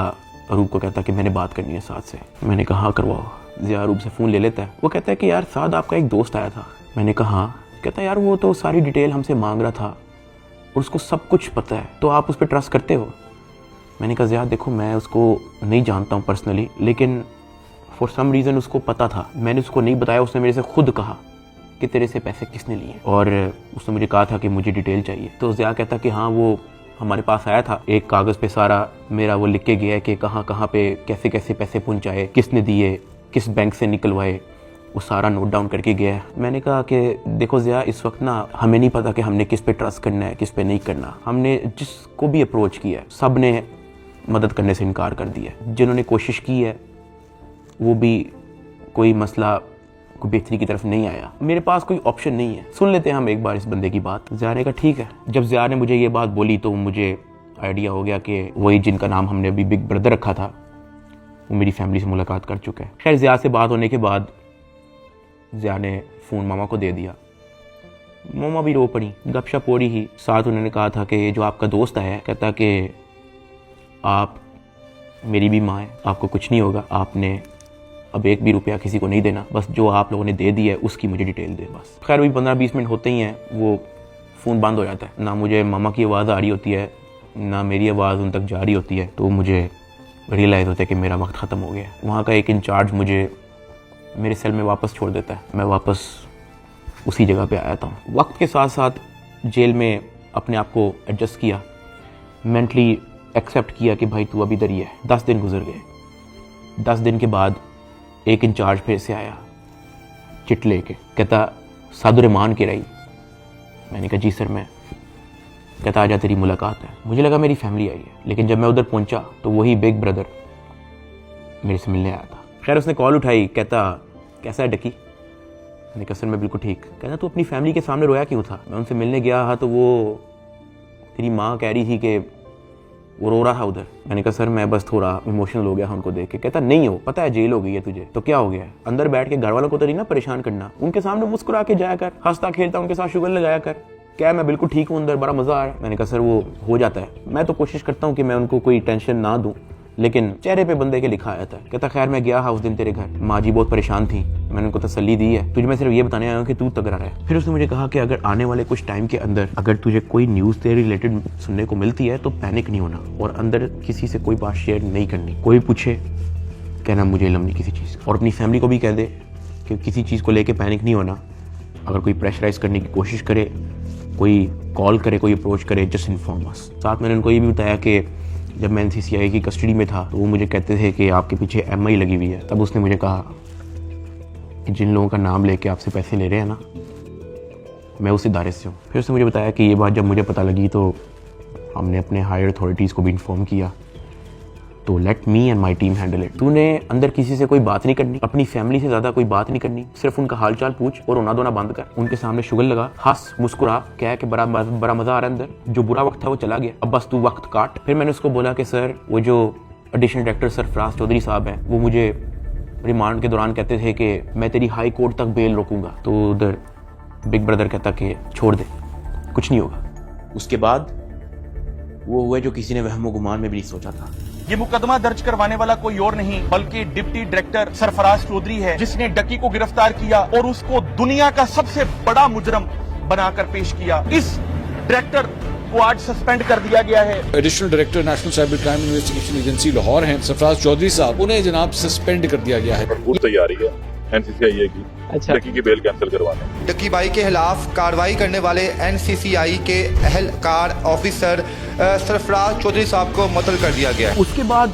अरूब को कहता कि मैंने बात करनी है साद से। मैंने कहा हाँ करवाओ। ज़िया अरूब से फ़ोन ले लेता है। वो कहता है कि यार साद आपका एक दोस्त आया था। मैंने कहा हाँ। कहता है यार वो तो सारी डिटेल हमसे मांग रहा था और उसको सब कुछ पता है, तो आप उस पर ट्रस्ट करते हो। मैंने कहा ज़िया देखो मैं उसको नहीं जानता हूँ पर्सनली, लेकिन फॉर सम रीज़न उसको पता था। मैंने उसको नहीं बताया, उसने मेरे से खुद कहा कि तेरे से पैसे किसने लिए, और उसने मुझे कहा था कि मुझे डिटेल चाहिए। तो ज़िया कहता कि हाँ वो हमारे पास आया था, एक कागज़ पे सारा मेरा वो लिख के गया है कि कहाँ कहाँ पे कैसे कैसे पैसे पहुँचाए, किसने दिए, किस बैंक से निकलवाए, वो सारा नोट डाउन करके गया है। मैंने कहा कि देखो ज़िया इस वक्त ना हमें नहीं पता कि हमने किस पे ट्रस्ट करना है, किस पे नहीं करना। हमने जिसको भी अप्रोच किया है सब ने मदद करने से इनकार कर दिया। जिन्होंने कोशिश की है वो भी कोई मसला कोई बेहतरी की तरफ नहीं आया। मेरे पास कोई ऑप्शन नहीं है, सुन लेते हैं हम एक बार इस बंदे की बात। ज़िया ने कहा ठीक है। जब ज़िया ने मुझे ये बात बोली तो मुझे आइडिया हो गया कि वही जिनका नाम हमने अभी बिग ब्रदर रखा था वो मेरी फैमिली से मुलाकात कर चुका है। खैर ज़िया से बात होने के बाद ज़िया ने फ़ोन मामा को दे दिया। मामा भी रो पड़ी, गपशप हो रही ही। साथ उन्होंने कहा था कि जो आपका दोस्त आया है कहता कि आप मेरी भी माँ है, आपको कुछ नहीं होगा, आपने अब 1 भी रुपया किसी को नहीं देना, बस जो आप लोगों ने दे दिया है उसकी मुझे डिटेल दे बस। खैर वही 15-20 मिनट होते ही हैं वो फ़ोन बंद हो जाता है। ना मुझे मामा की आवाज़ आ रही होती है, ना मेरी आवाज़ उन तक जा रही होती है। तो मुझे रियलाइज़ होता है कि मेरा वक्त ख़त्म हो गया। वहाँ का एक इंचार्ज मुझे मेरे सेल में वापस छोड़ देता है। मैं वापस उसी जगह पे आया था। वक्त के साथ साथ जेल में अपने आप को एडजस्ट किया, मेंटली एक्सेप्ट किया कि भाई तू अभी इधर ही है। 10 दिन गुजर गए। 10 दिन के बाद एक इंचार्ज फिर से आया चिट लेके, कहता सादुर रहमान के रही। मैंने कहा जी सर मैं। कहता आजा तेरी मुलाकात है। मुझे लगा मेरी फैमिली आई है, लेकिन जब मैं उधर पहुंचा तो वही बिग ब्रदर मेरे से मिलने आया था। खैर उसने कॉल उठाई, कहता कैसा है डकी। मैंने कहा सर मैं बिल्कुल ठीक। कहता तू अपनी फैमिली के सामने रोया क्यों था। मैं उनसे मिलने गया था तो वो तेरी माँ कह रही थी कि वो रो रहा था उधर। मैंने कहा सर मैं बस थोड़ा इमोशनल हो गया उनको देख के। कहता नहीं हो, पता है जेल हो गई है तुझे तो क्या हो गया है, अंदर बैठ के घर वालों को तो नहीं ना परेशान करना, उनके सामने मुस्कुरा के जाया कर, हंसता खेलता उनके साथ शुगर लगाया कर। क्या मैं बिल्कुल ठीक हूँ, अंदर बड़ा मजा आ रहा है। मैंने कहा सर वो हो जाता है, मैं तो कोशिश करता हूँ कि मैं उनको कोई टेंशन ना दूं, लेकिन चेहरे पे बंदे के लिखा आया था। कहता खैर मैं गया उस दिन तेरे घर, माँ जी बहुत परेशान थी, मैंने उनको तसल्ली दी है, तुझे मैं सिर्फ ये बताने आया हूँ कि तू तगड़ा रहे। फिर उसने मुझे कहा कि अगर आने वाले कुछ टाइम के अंदर अगर तुझे कोई न्यूज़ तेरे रिलेटेड सुनने को मिलती है तो पैनिक नहीं होना और अंदर किसी से कोई बात शेयर नहीं करनी। कोई पूछे कहना मुझे इल्म नहीं किसी चीज़, और अपनी फैमिली को भी कह दे कि किसी चीज़ को लेके पैनिक नहीं होना। अगर कोई प्रेशराइज करने की कोशिश करे, कोई कॉल करे, कोई अप्रोच करे, जस्ट इन्फॉर्म अस। साथ मैंने उनको ये भी बताया कि जब मैं NCCI की कस्टडी में था तो वो मुझे कहते थे कि आपके पीछे MI लगी हुई है। तब उसने मुझे कहा कि जिन लोगों का नाम लेके आपसे पैसे ले रहे हैं ना, मैं उस इदारे से हूँ। फिर उसने मुझे बताया कि ये बात जब मुझे पता लगी तो हमने अपने हायर अथॉरिटीज़ को भी इन्फॉर्म किया, तो let me and my team handle it. तूने अंदर किसी से कोई बात नहीं करनी, अपनी फैमिली से ज़्यादा कोई बात नहीं करनी, सिर्फ उनका हालचाल पूछ और रोना धोना बंद कर, उनके सामने शुगर लगा, हंस मुस्कुरा, कह के बड़ा मज़ा आ रहा है अंदर, जो बुरा वक्त था वो चला गया, अब बस तू वक्त काट। फिर मैंने उसको बोला कि सर वो जो एडिशनल डायरेक्टर सरफराज चौधरी साहब हैं वो मुझे रिमांड के दौरान कहते थे कि मैं तेरी हाई कोर्ट तक बेल रोकूंगा। तो उधर बिग ब्रदर कहता कि छोड़ दे, कुछ नहीं होगा। उसके बाद वो हुआ जो किसी ने वहमो गुमान में भी नहीं सोचा था। ये मुकदमा दर्ज करवाने वाला कोई और नहीं बल्कि डिप्टी डायरेक्टर सरफराज चौधरी है, जिसने डकी को गिरफ्तार किया और उसको दुनिया का सबसे बड़ा मुजरम बनाकर पेश किया। इस डायरेक्टर को आज सस्पेंड कर दिया गया है। Additional director national cyber crime investigation agency Lahore हैं सरफराज चौधरी साहब, उन्हें जनाब सस्पेंड कर दिया गया है। भरपूर तैयारी है NCCI की डकी की बेल कैंसिल करवाने। डकी भाई के खिलाफ कार्रवाई करने वाले NCCI के अहलकार ऑफिसर सरफराज चौधरी साहब को मुअत्तल कर दिया गया। उसके बाद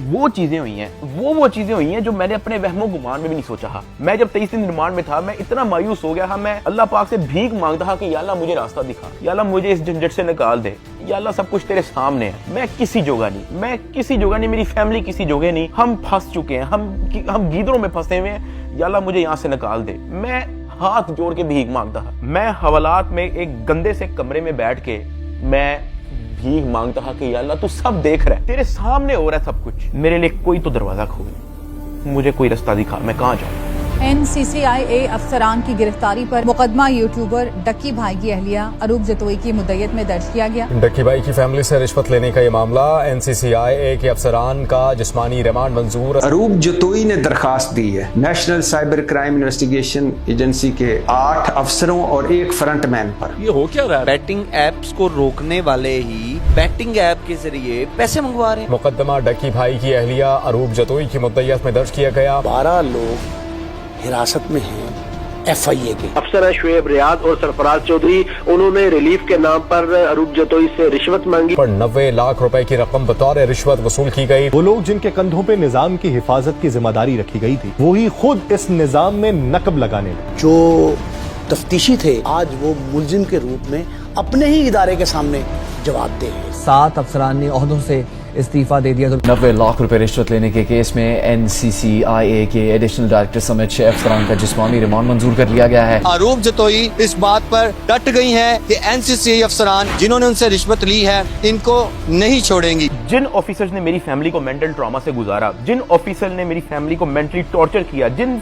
वो चीजें हुई हैं, वो चीजें हुई हैं जो मैंने अपने वहमो गुमान में भी नहीं सोचा था। मैं जब 23 दिन रिमांड में था, मैं इतना मायूस हो गया था, मैं अल्लाह पाक से भीख मांगता था कि या अल्लाह मुझे रास्ता दिखा, या अल्लाह मुझे इस झंझट से निकाल दे, या अल्लाह सब कुछ तेरे सामने है, मैं किसी जोगा नहीं, मेरी फैमिली किसी जोगे नहीं, हम फंस चुके हैं, हम गीदरों में फंसे हुए हैं, या अल्लाह मुझे यहाँ से निकाल दे। मैं हाथ जोड़ के भीख मांगता था। मैं हवालात में एक गंदे से कमरे में बैठ के मैं भीख मांगता था कि या अल्लाह तू सब देख रहा है, तेरे सामने हो रहा है सब कुछ, मेरे लिए कोई तो दरवाजा खोल, मुझे कोई रास्ता दिखा, मैं कहाँ जाऊँ। NCCI अफसरान की गिरफ्तारी पर मुकदमा यूट्यूबर डक्की भाई की अहलिया अरूब जतोई की मुद्दत में दर्ज किया गया। डक्की भाई की फैमिली से रिश्वत लेने का ये मामला, NCCI के अफसरान का जिस्मानी रिमांड मंजूर। अरूब जतोई ने दरखास्त दी है national cyber crime investigation agency के 8 अफसरों और 1 फ्रंटमैन पर। ये हो क्या रहा है? बैटिंग एप्स को रोकने वाले ही बैटिंग ऐप के जरिए पैसे मंगवा रहे हैं। मुकदमा डक्की भाई की अहलिया अरूब जतोई की मुद्दत में दर्ज किया गया। 12 लोग हिरासत में हैं FIA के। अफसर शुएब रियाद और सरफराज चौधरी, उन्होंने रिलीफ के नाम पर अरूब जतोई से रिश्वत मांगी। पर 90 लाख रुपए की रकम बतौर रिश्वत वसूल की गई। वो लोग जिनके कंधों पे निजाम की हिफाजत की जिम्मेदारी रखी गई थी, वही खुद इस निजाम में नकब लगाने लगे। जो तफ्तीशी थे आज वो मुलजिम के रूप में अपने ही इदारे के सामने जवाबदेह हैं। 7 अफसरान ने ओहदों से इस्तीफा दे दिया। 90 लाख रुपए रिश्वत लेने के केस में NCCI के एडिशनल डायरेक्टर समेत 6 अफसरान का जिस्मानी रिमांड मंजूर कर लिया गया है। अरूब जतोई इस बात पर डट गई हैं कि NCCI अफसरान जिन्होंने उनसे रिश्वत ली है इनको नहीं छोड़ेंगी। जिन ऑफिसर्स ने मेरी फैमिली को मेंटल ट्रॉमा से गुजारा, जिन ऑफिसर ने मेरी फैमिली को मेंटली टॉर्चर किया, जिन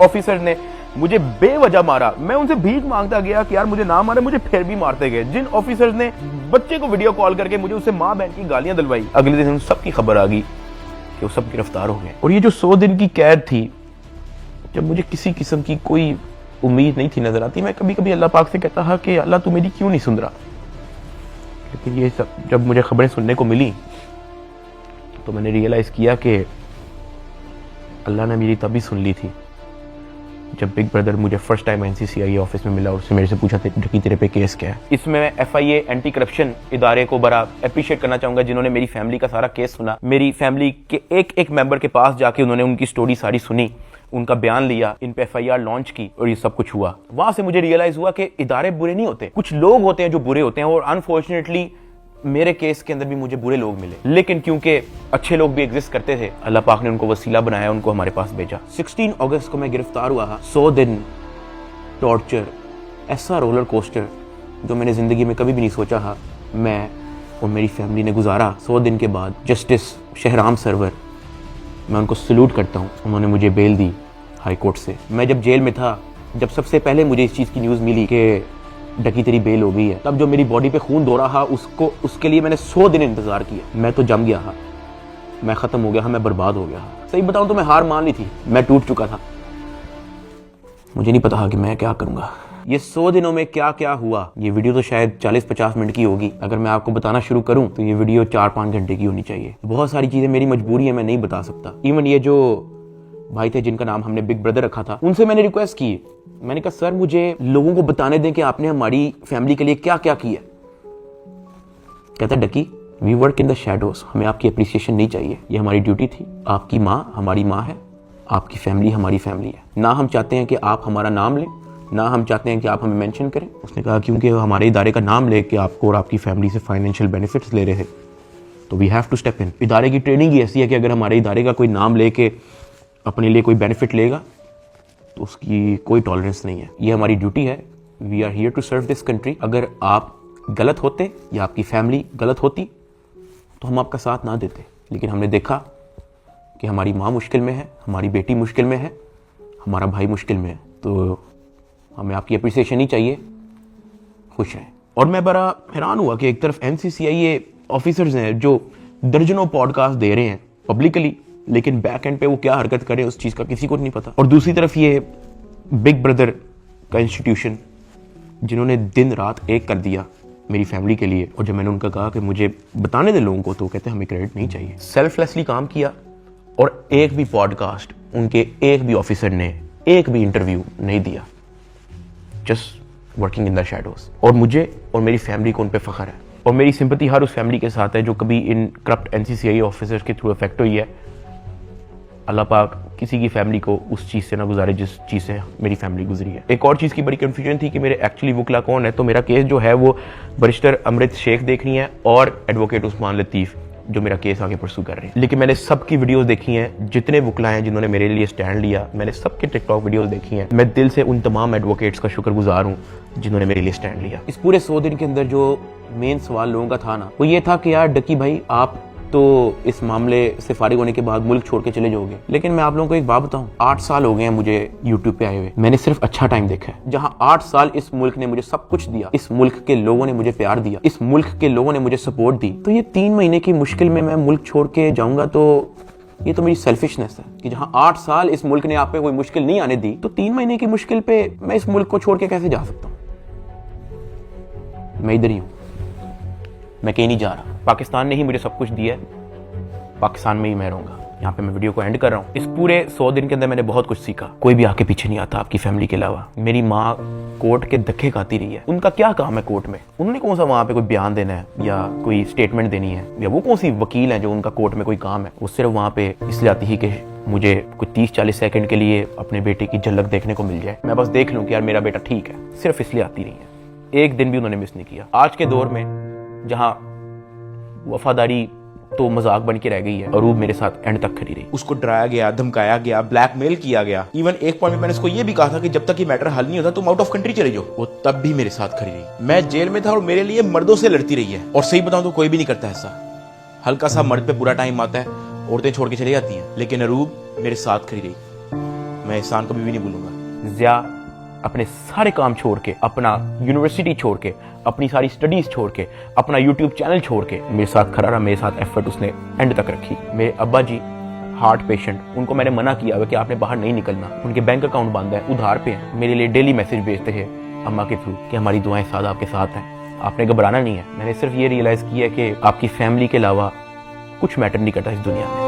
ऑफिसर ने मुझे बेवजह मारा, मैं उनसे भीख मांगता गया कि यार मुझे ना मारे, मुझे फिर भी मारते गए। जिन ऑफिसर्स ने बच्चे को वीडियो कॉल करके मुझे उससे माँ बहन की गालियां दिलवाई, अगले दिन उन सब की खबर आ गई कि वो सब गिरफ्तार हो गए। और ये जो 100 दिन की कैद थी, जब मुझे किसी किस्म की कोई उम्मीद नहीं थी नजर आती, मैं कभी कभी अल्लाह पाक से कहता था कि अल्लाह तू मेरी क्यों नहीं सुन रहा। लेकिन ये सब जब मुझे खबरें सुनने को मिली तो मैंने रियलाइज किया कि अल्लाह ने मेरी तभी सुन ली थी जब बिग ब्रदर मुझे फर्स्ट टाइम NCCI ऑफिस में मिला और उसने मेरे से पूछा था कि तेरे पे केस क्या है। इसमें मैं FIA एंटी करप्शन इदारे को बड़ा अप्रिशिएट करना चाहूंगा, जिन्होंने मेरी फैमिली का सारा केस सुना, मेरी फैमिली के एक मेंबर के पास जाके उन्होंने उनकी स्टोरी सारी सुनी उनका बयान लिया, इन पे FIR लॉन्च की और ये सब कुछ हुआ। वहां से मुझे रियलाइज हुआ कि इदारे बुरे नहीं होते, कुछ लोग होते हैं जो बुरे होते हैं। और अनफॉर्चुनेटली मेरे केस के अंदर भी मुझे बुरे लोग मिले, लेकिन क्योंकि अच्छे लोग भी एग्जिस्ट करते थे, अल्लाह पाक ने उनको वसीला बनाया, उनको हमारे पास भेजा। 16 अगस्त को मैं गिरफ्तार हुआ। 100 दिन टॉर्चर, ऐसा रोलर कोस्टर जो मैंने जिंदगी में कभी भी नहीं सोचा था मैं और मेरी फैमिली ने गुजारा। 100 दिन के बाद जस्टिस शहराम सरवर, मैं उनको सल्यूट करता हूँ, उन्होंने मुझे बेल दी हाई कोर्ट से। मैं जब जेल में था, जब सबसे पहले मुझे इस चीज़ की न्यूज़ मिली कि डकी तेरी बेल हो गई है, तब जो मेरी बॉडी पे खून दौड़ा था उसके लिए मैंने 100 दिन इंतजार किया। मैं तो जम गया था, मैं ख़त्म हो गया था, मैं बर्बाद हो गया था। सही बताऊँ तो मैं हार मान ली थी, मैं टूट चुका था। मुझे नहीं पता था कि मैं क्या करूँगा। ये 100 दिनों में क्या क्या हुआ, ये वीडियो तो शायद 40-50 मिनट की होगी। अगर मैं आपको बताना शुरू करूं तो ये वीडियो 4-5 घंटे की होनी चाहिए। बहुत सारी चीजें मेरी मजबूरी है, मैं नहीं बता सकता। इवन ये जो भाई थे जिनका नाम हमने बिग ब्रदर रखा था, उनसे मैंने रिक्वेस्ट की, मैंने कहा सर मुझे लोगों को बताने दें कि आपने हमारी फैमिली के लिए क्या क्या किया। कहता ducky, we work in the shadows, हमें आपकी अप्रिसिएशन नहीं चाहिए, ये हमारी ड्यूटी थी। आपकी माँ हमारी माँ है, आपकी फैमिली हमारी फैमिली है। ना हम चाहते हैं कि आप हमारा नाम लें, ना हम चाहते हैं कि आप हमें मेंशन करें। उसने कहा क्योंकि हमारे इदारे का नाम लेके आपको और आपकी फैमिली से फाइनेंशियल बेनिफिट्स ले रहे हैं, तो we have to step in. इदारे की ट्रेनिंग ही ऐसी है कि अगर हमारे इदारे का कोई नाम लेके अपने लिए कोई बेनिफिट लेगा तो उसकी कोई टॉलरेंस नहीं है। ये हमारी ड्यूटी है, we are here to serve this country. अगर आप गलत होते या आपकी फैमिली गलत होती तो हम आपका साथ ना देते, लेकिन हमने देखा कि हमारी माँ मुश्किल में है, हमारी बेटी मुश्किल में है, हमारा भाई मुश्किल में है, तो हमें आपकी अप्रिसिएशन ही चाहिए। खुश रहें। और मैं बड़ा हैरान हुआ कि एक तरफ NCCI ऑफिसर्स हैं जो दर्जनों पॉडकास्ट दे रहे हैं पब्लिकली, लेकिन बैक एंड पे वो क्या हरकत करें उस चीज़ का किसी को नहीं पता। और दूसरी तरफ ये बिग ब्रदर का इंस्टीट्यूशन जिन्होंने दिन रात एक कर दिया मेरी फैमिली के लिए। और जब मैंने उनका कहा कि मुझे बताने दे लोगों को, तो कहते हमें क्रेडिट नहीं चाहिए। सेल्फलेसली काम किया और एक भी पॉडकास्ट उनके एक भी ऑफिसर ने एक भी इंटरव्यू नहीं दिया, just working in the shadows. और मुझे और मेरी फैमिली को उन पे फख्र है, और मेरी सिंपैथी हर उस फैमिली के साथ है जो कभी इन करप्ट NCCI ऑफिसर्स के थ्रू अफेक्ट हुई है। अल्लाह पाक किसी की फैमिली को उस चीज़ से ना गुजारे जिस चीज़ से मेरी फैमिली गुजरी है। एक और चीज़ की बड़ी कन्फ्यूजन थी कि मेरे एक्चुअली वकला कौन है। तो मेरा केस जो है वो बैरिस्टर अमृत शेख देख रही हैं और एडवोकेट उस्मान लतीफ़ जो मेरा केस आगे परसू कर रहे हैं। लेकिन मैंने सबकी वीडियोस देखी हैं, जितने वकला हैं जिन्होंने मेरे लिए स्टैंड लिया, मैंने सबके टिकटॉक वीडियोस देखी हैं। मैं दिल से उन तमाम एडवोकेट्स का शुक्रगुजार हूँ जिन्होंने मेरे लिए स्टैंड लिया। इस पूरे 100 दिन के अंदर जो मेन सवाल लोगों का था ना, वो ये था कि यार डकी भाई आप तो इस मामले से फारिग होने के बाद मुल्क छोड़ के चले जाओगे। लेकिन मैं आप लोगों को एक बात बताऊं, 8 साल हो गए हैं मुझे यूट्यूब पे आए हुए, मैंने सिर्फ अच्छा टाइम देखा है। जहां 8 साल इस मुल्क ने मुझे सब कुछ दिया, इस मुल्क के लोगों ने मुझे प्यार दिया, इस मुल्क के लोगों ने मुझे सपोर्ट दी, तो ये 3 महीने की मुश्किल में मैं मुल्क छोड़ के जाऊंगा तो ये तो मेरी सेल्फिशनेस है कि जहां 8 साल इस मुल्क ने आप पे कोई मुश्किल नहीं आने दी, तो 3 महीने की मुश्किल पे मैं इस मुल्क को छोड़ के कैसे जा सकता हूं। मैं इधर ही हूं, मैं कहीं नहीं जा रहा। पाकिस्तान ने ही मुझे सब कुछ दिया है, पाकिस्तान में ही मैं रहूंगा। यहाँ पे मैं वीडियो को एंड कर रहा हूँ। इस पूरे 100 दिन के अंदर मैंने बहुत कुछ सीखा। कोई भी आके पीछे नहीं आता आपकी फैमिली के अलावा। मेरी माँ कोर्ट के धक्के खाती रही है, उनका क्या काम है कोर्ट में? उन्होंने कौन सा वहाँ पे कोई बयान देना है या कोई स्टेटमेंट देनी है, या वो कौन सी वकील है जो उनका कोर्ट में कोई काम है? वो सिर्फ वहाँ पे इसलिए आती ही कि मुझे कुछ 30-40 सेकंड के लिए अपने बेटे की झलक देखने को मिल जाए, मैं बस देख लूँ कि यार मेरा बेटा ठीक है। सिर्फ इसलिए आती रही है, एक दिन भी उन्होंने मिस नहीं किया। आज के दौर में जहाँ वफादारी तो मजाक बन के रह गई है, अरूब मेरे साथ एंड तक खड़ी रही। उसको डराया गया, धमकाया गया, ब्लैकमेल किया गया। इवन एक पॉइंट में मैंने उसको ये भी कहा था कि जब तक ये मैटर हल नहीं होता तुम आउट ऑफ कंट्री चले जाओ। वो तब भी मेरे साथ खड़ी रही। मैं जेल में था और मेरे लिए मर्दों से लड़ती रही है। और सही बताऊं तो कोई भी नहीं करता ऐसा। हल्का सा मर्द पे बुरा टाइम आता है, औरतें छोड़ के चली जाती हैं, लेकिन अरूब मेरे साथ खड़ी रही। मैं एहसान कभी भी नहीं भूलूंगा। ज़िया अपने सारे काम छोड़ के, अपना यूनिवर्सिटी छोड़ के, अपनी सारी स्टडीज छोड़ के, अपना यूट्यूब चैनल छोड़ के मेरे साथ खड़ा रहा, मेरे साथ एफर्ट उसने एंड तक रखी। मेरे अब्बा जी हार्ट पेशेंट, उनको मैंने मना किया हुआ कि आपने बाहर नहीं निकलना, उनके बैंक अकाउंट बंद है, उधार पे हैं। मेरे लिए डेली मैसेज भेजते हैं अम्मा के थ्रू कि हमारी दुआएं सदा आपके साथ हैं, आपने घबराना नहीं है। मैंने सिर्फ ये रियलाइज़ किया कि आपकी फैमिली के अलावा कुछ मैटर नहीं करता इस दुनिया में।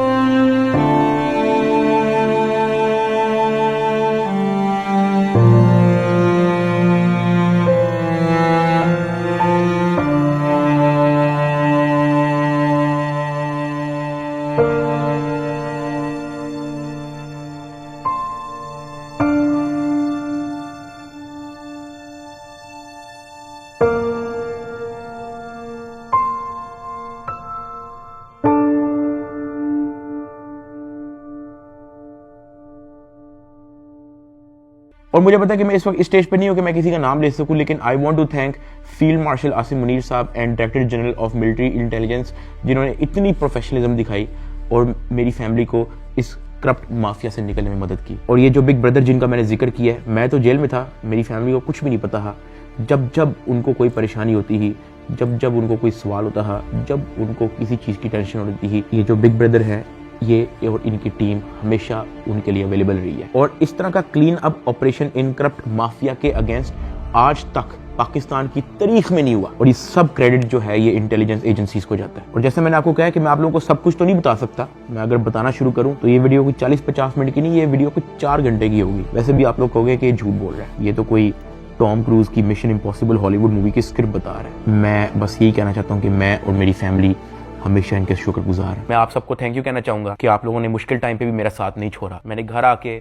और मुझे पता है कि मैं इस वक्त स्टेज पे नहीं हूँ कि मैं किसी का नाम ले सकूँ, लेकिन I want to thank field marshal Asim Munir साहब and director general of military intelligence, जिन्होंने इतनी प्रोफेशनलिज्म दिखाई और मेरी फैमिली को इस करप्ट माफिया से निकलने में मदद की। और ये जो बिग ब्रदर जिनका मैंने जिक्र किया है, मैं तो जेल में था, मेरी फैमिली को कुछ भी नहीं पता था। जब जब उनको कोई परेशानी होती ही, जब जब उनको कोई सवाल होता था, जब उनको किसी चीज़ की टेंशन होती ही, ये जो बिग ब्रदर है ये और इनकी टीम हमेशा उनके लिए अवेलेबल रही है। और इस तरह का clean up operation in corrupt mafia के अगेंस्ट आज तक पाकिस्तान की तारीख में नहीं हुआ। और ये सब क्रेडिट जो है ये इंटेलिजेंस एजेंसीज को जाता है। और जैसे मैंने आपको कहा कि मैं आप लोगों को सब कुछ तो नहीं बता सकता, मैं अगर बताना शुरू करूं तो ये वीडियो कोई 40-50 मिनट की नहीं, ये वीडियो कोई 4 घंटे की होगी। वैसे भी आप लोग कहोगे कि ये झूठ बोल रहा है, ये तो कोई टॉम क्रूज की मिशन इम्पॉसिबल हॉलीवुड मूवी की स्क्रिप्ट बता रहा है। मैं बस यही कहना चाहता हूँ कि मैं और मेरी फैमिली हमेशा इनके शुक्रगुजार है। मैं आप सबको थैंक यू कहना चाहूंगा कि आप लोगों ने मुश्किल टाइम पे भी मेरा साथ नहीं छोड़ा। मैंने घर आके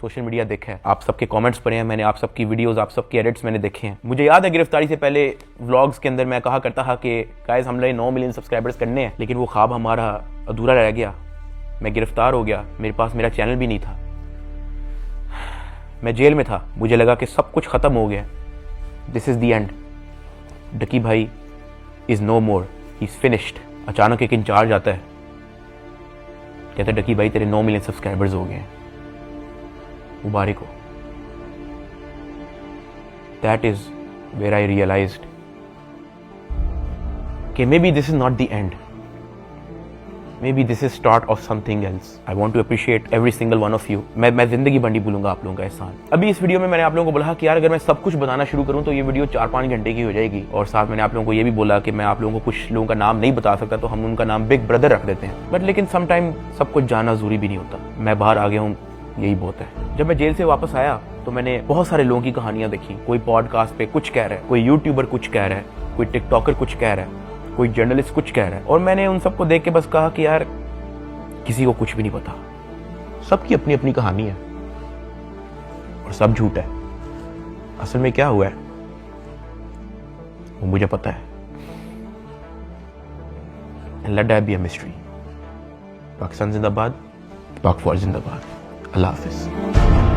सोशल मीडिया देखा है, आप सबके कमेंट्स पढ़े हैं, मैंने आप सबकी वीडियोस, आप सबके एडिट्स मैंने देखे हैं। मुझे याद है गिरफ्तारी से पहले व्लॉग्स के अंदर मैं कहा करता था कि गाइस हमने 9 मिलियन सब्सक्राइबर्स करने हैं, लेकिन वो ख्वाब हमारा अधूरा रह गया। मैं गिरफ्तार हो गया, मेरे पास मेरा चैनल भी नहीं था, मैं जेल में था, मुझे लगा कि सब कुछ खत्म हो गया, this is the end, Ducky भाई is no more, he is finished. अचानक एक इंचार्ज आता है, कहता है डकी भाई तेरे 9 मिलियन सब्सक्राइबर्स हो गए हैं, मुबारक हो। That is where I realised कि maybe this is not the end, maybe this is start of something else. I want to appreciate every single one of you. मैं जिंदगी भर नहीं भूलूंगा आप लोगों का एहसान। अभी इस वीडियो में मैंने आप लोगों को बोला कि यार अगर मैं सब कुछ बताना शुरू करूं तो ये वीडियो 4-5 घंटे की हो जाएगी। और साथ मैंने आप लोगों को ये भी बोला कि मैं आप लोगों को कुछ लोगों का नाम नहीं बता सकता, तो हम उनका नाम बिग ब्रदर रख देते हैं। बट लेकिन समटाइम सब कुछ जानना जरूरी भी नहीं होता। मैं बाहर आ गया हूँ, यही बहुत है। जब मैं जेल से वापस आया तो मैंने बहुत सारे लोगों की कहानियां देखी। कोई पॉडकास्ट पे कुछ कह रहा है, कोई यूट्यूबर कुछ कह रहा है, कोई टिकटॉकर कुछ कह रहा है, कोई जर्नलिस्ट कुछ कह रहा है। और मैंने उन सबको देख के बस कहा कि यार किसी को कुछ भी नहीं पता, सबकी अपनी अपनी कहानी है और सब झूठ है। असल में क्या हुआ है वो मुझे पता है। Let that be a mystery. Pakistan जिंदाबाद, पाक फौज जिंदाबाद। अल्लाह हाफिज।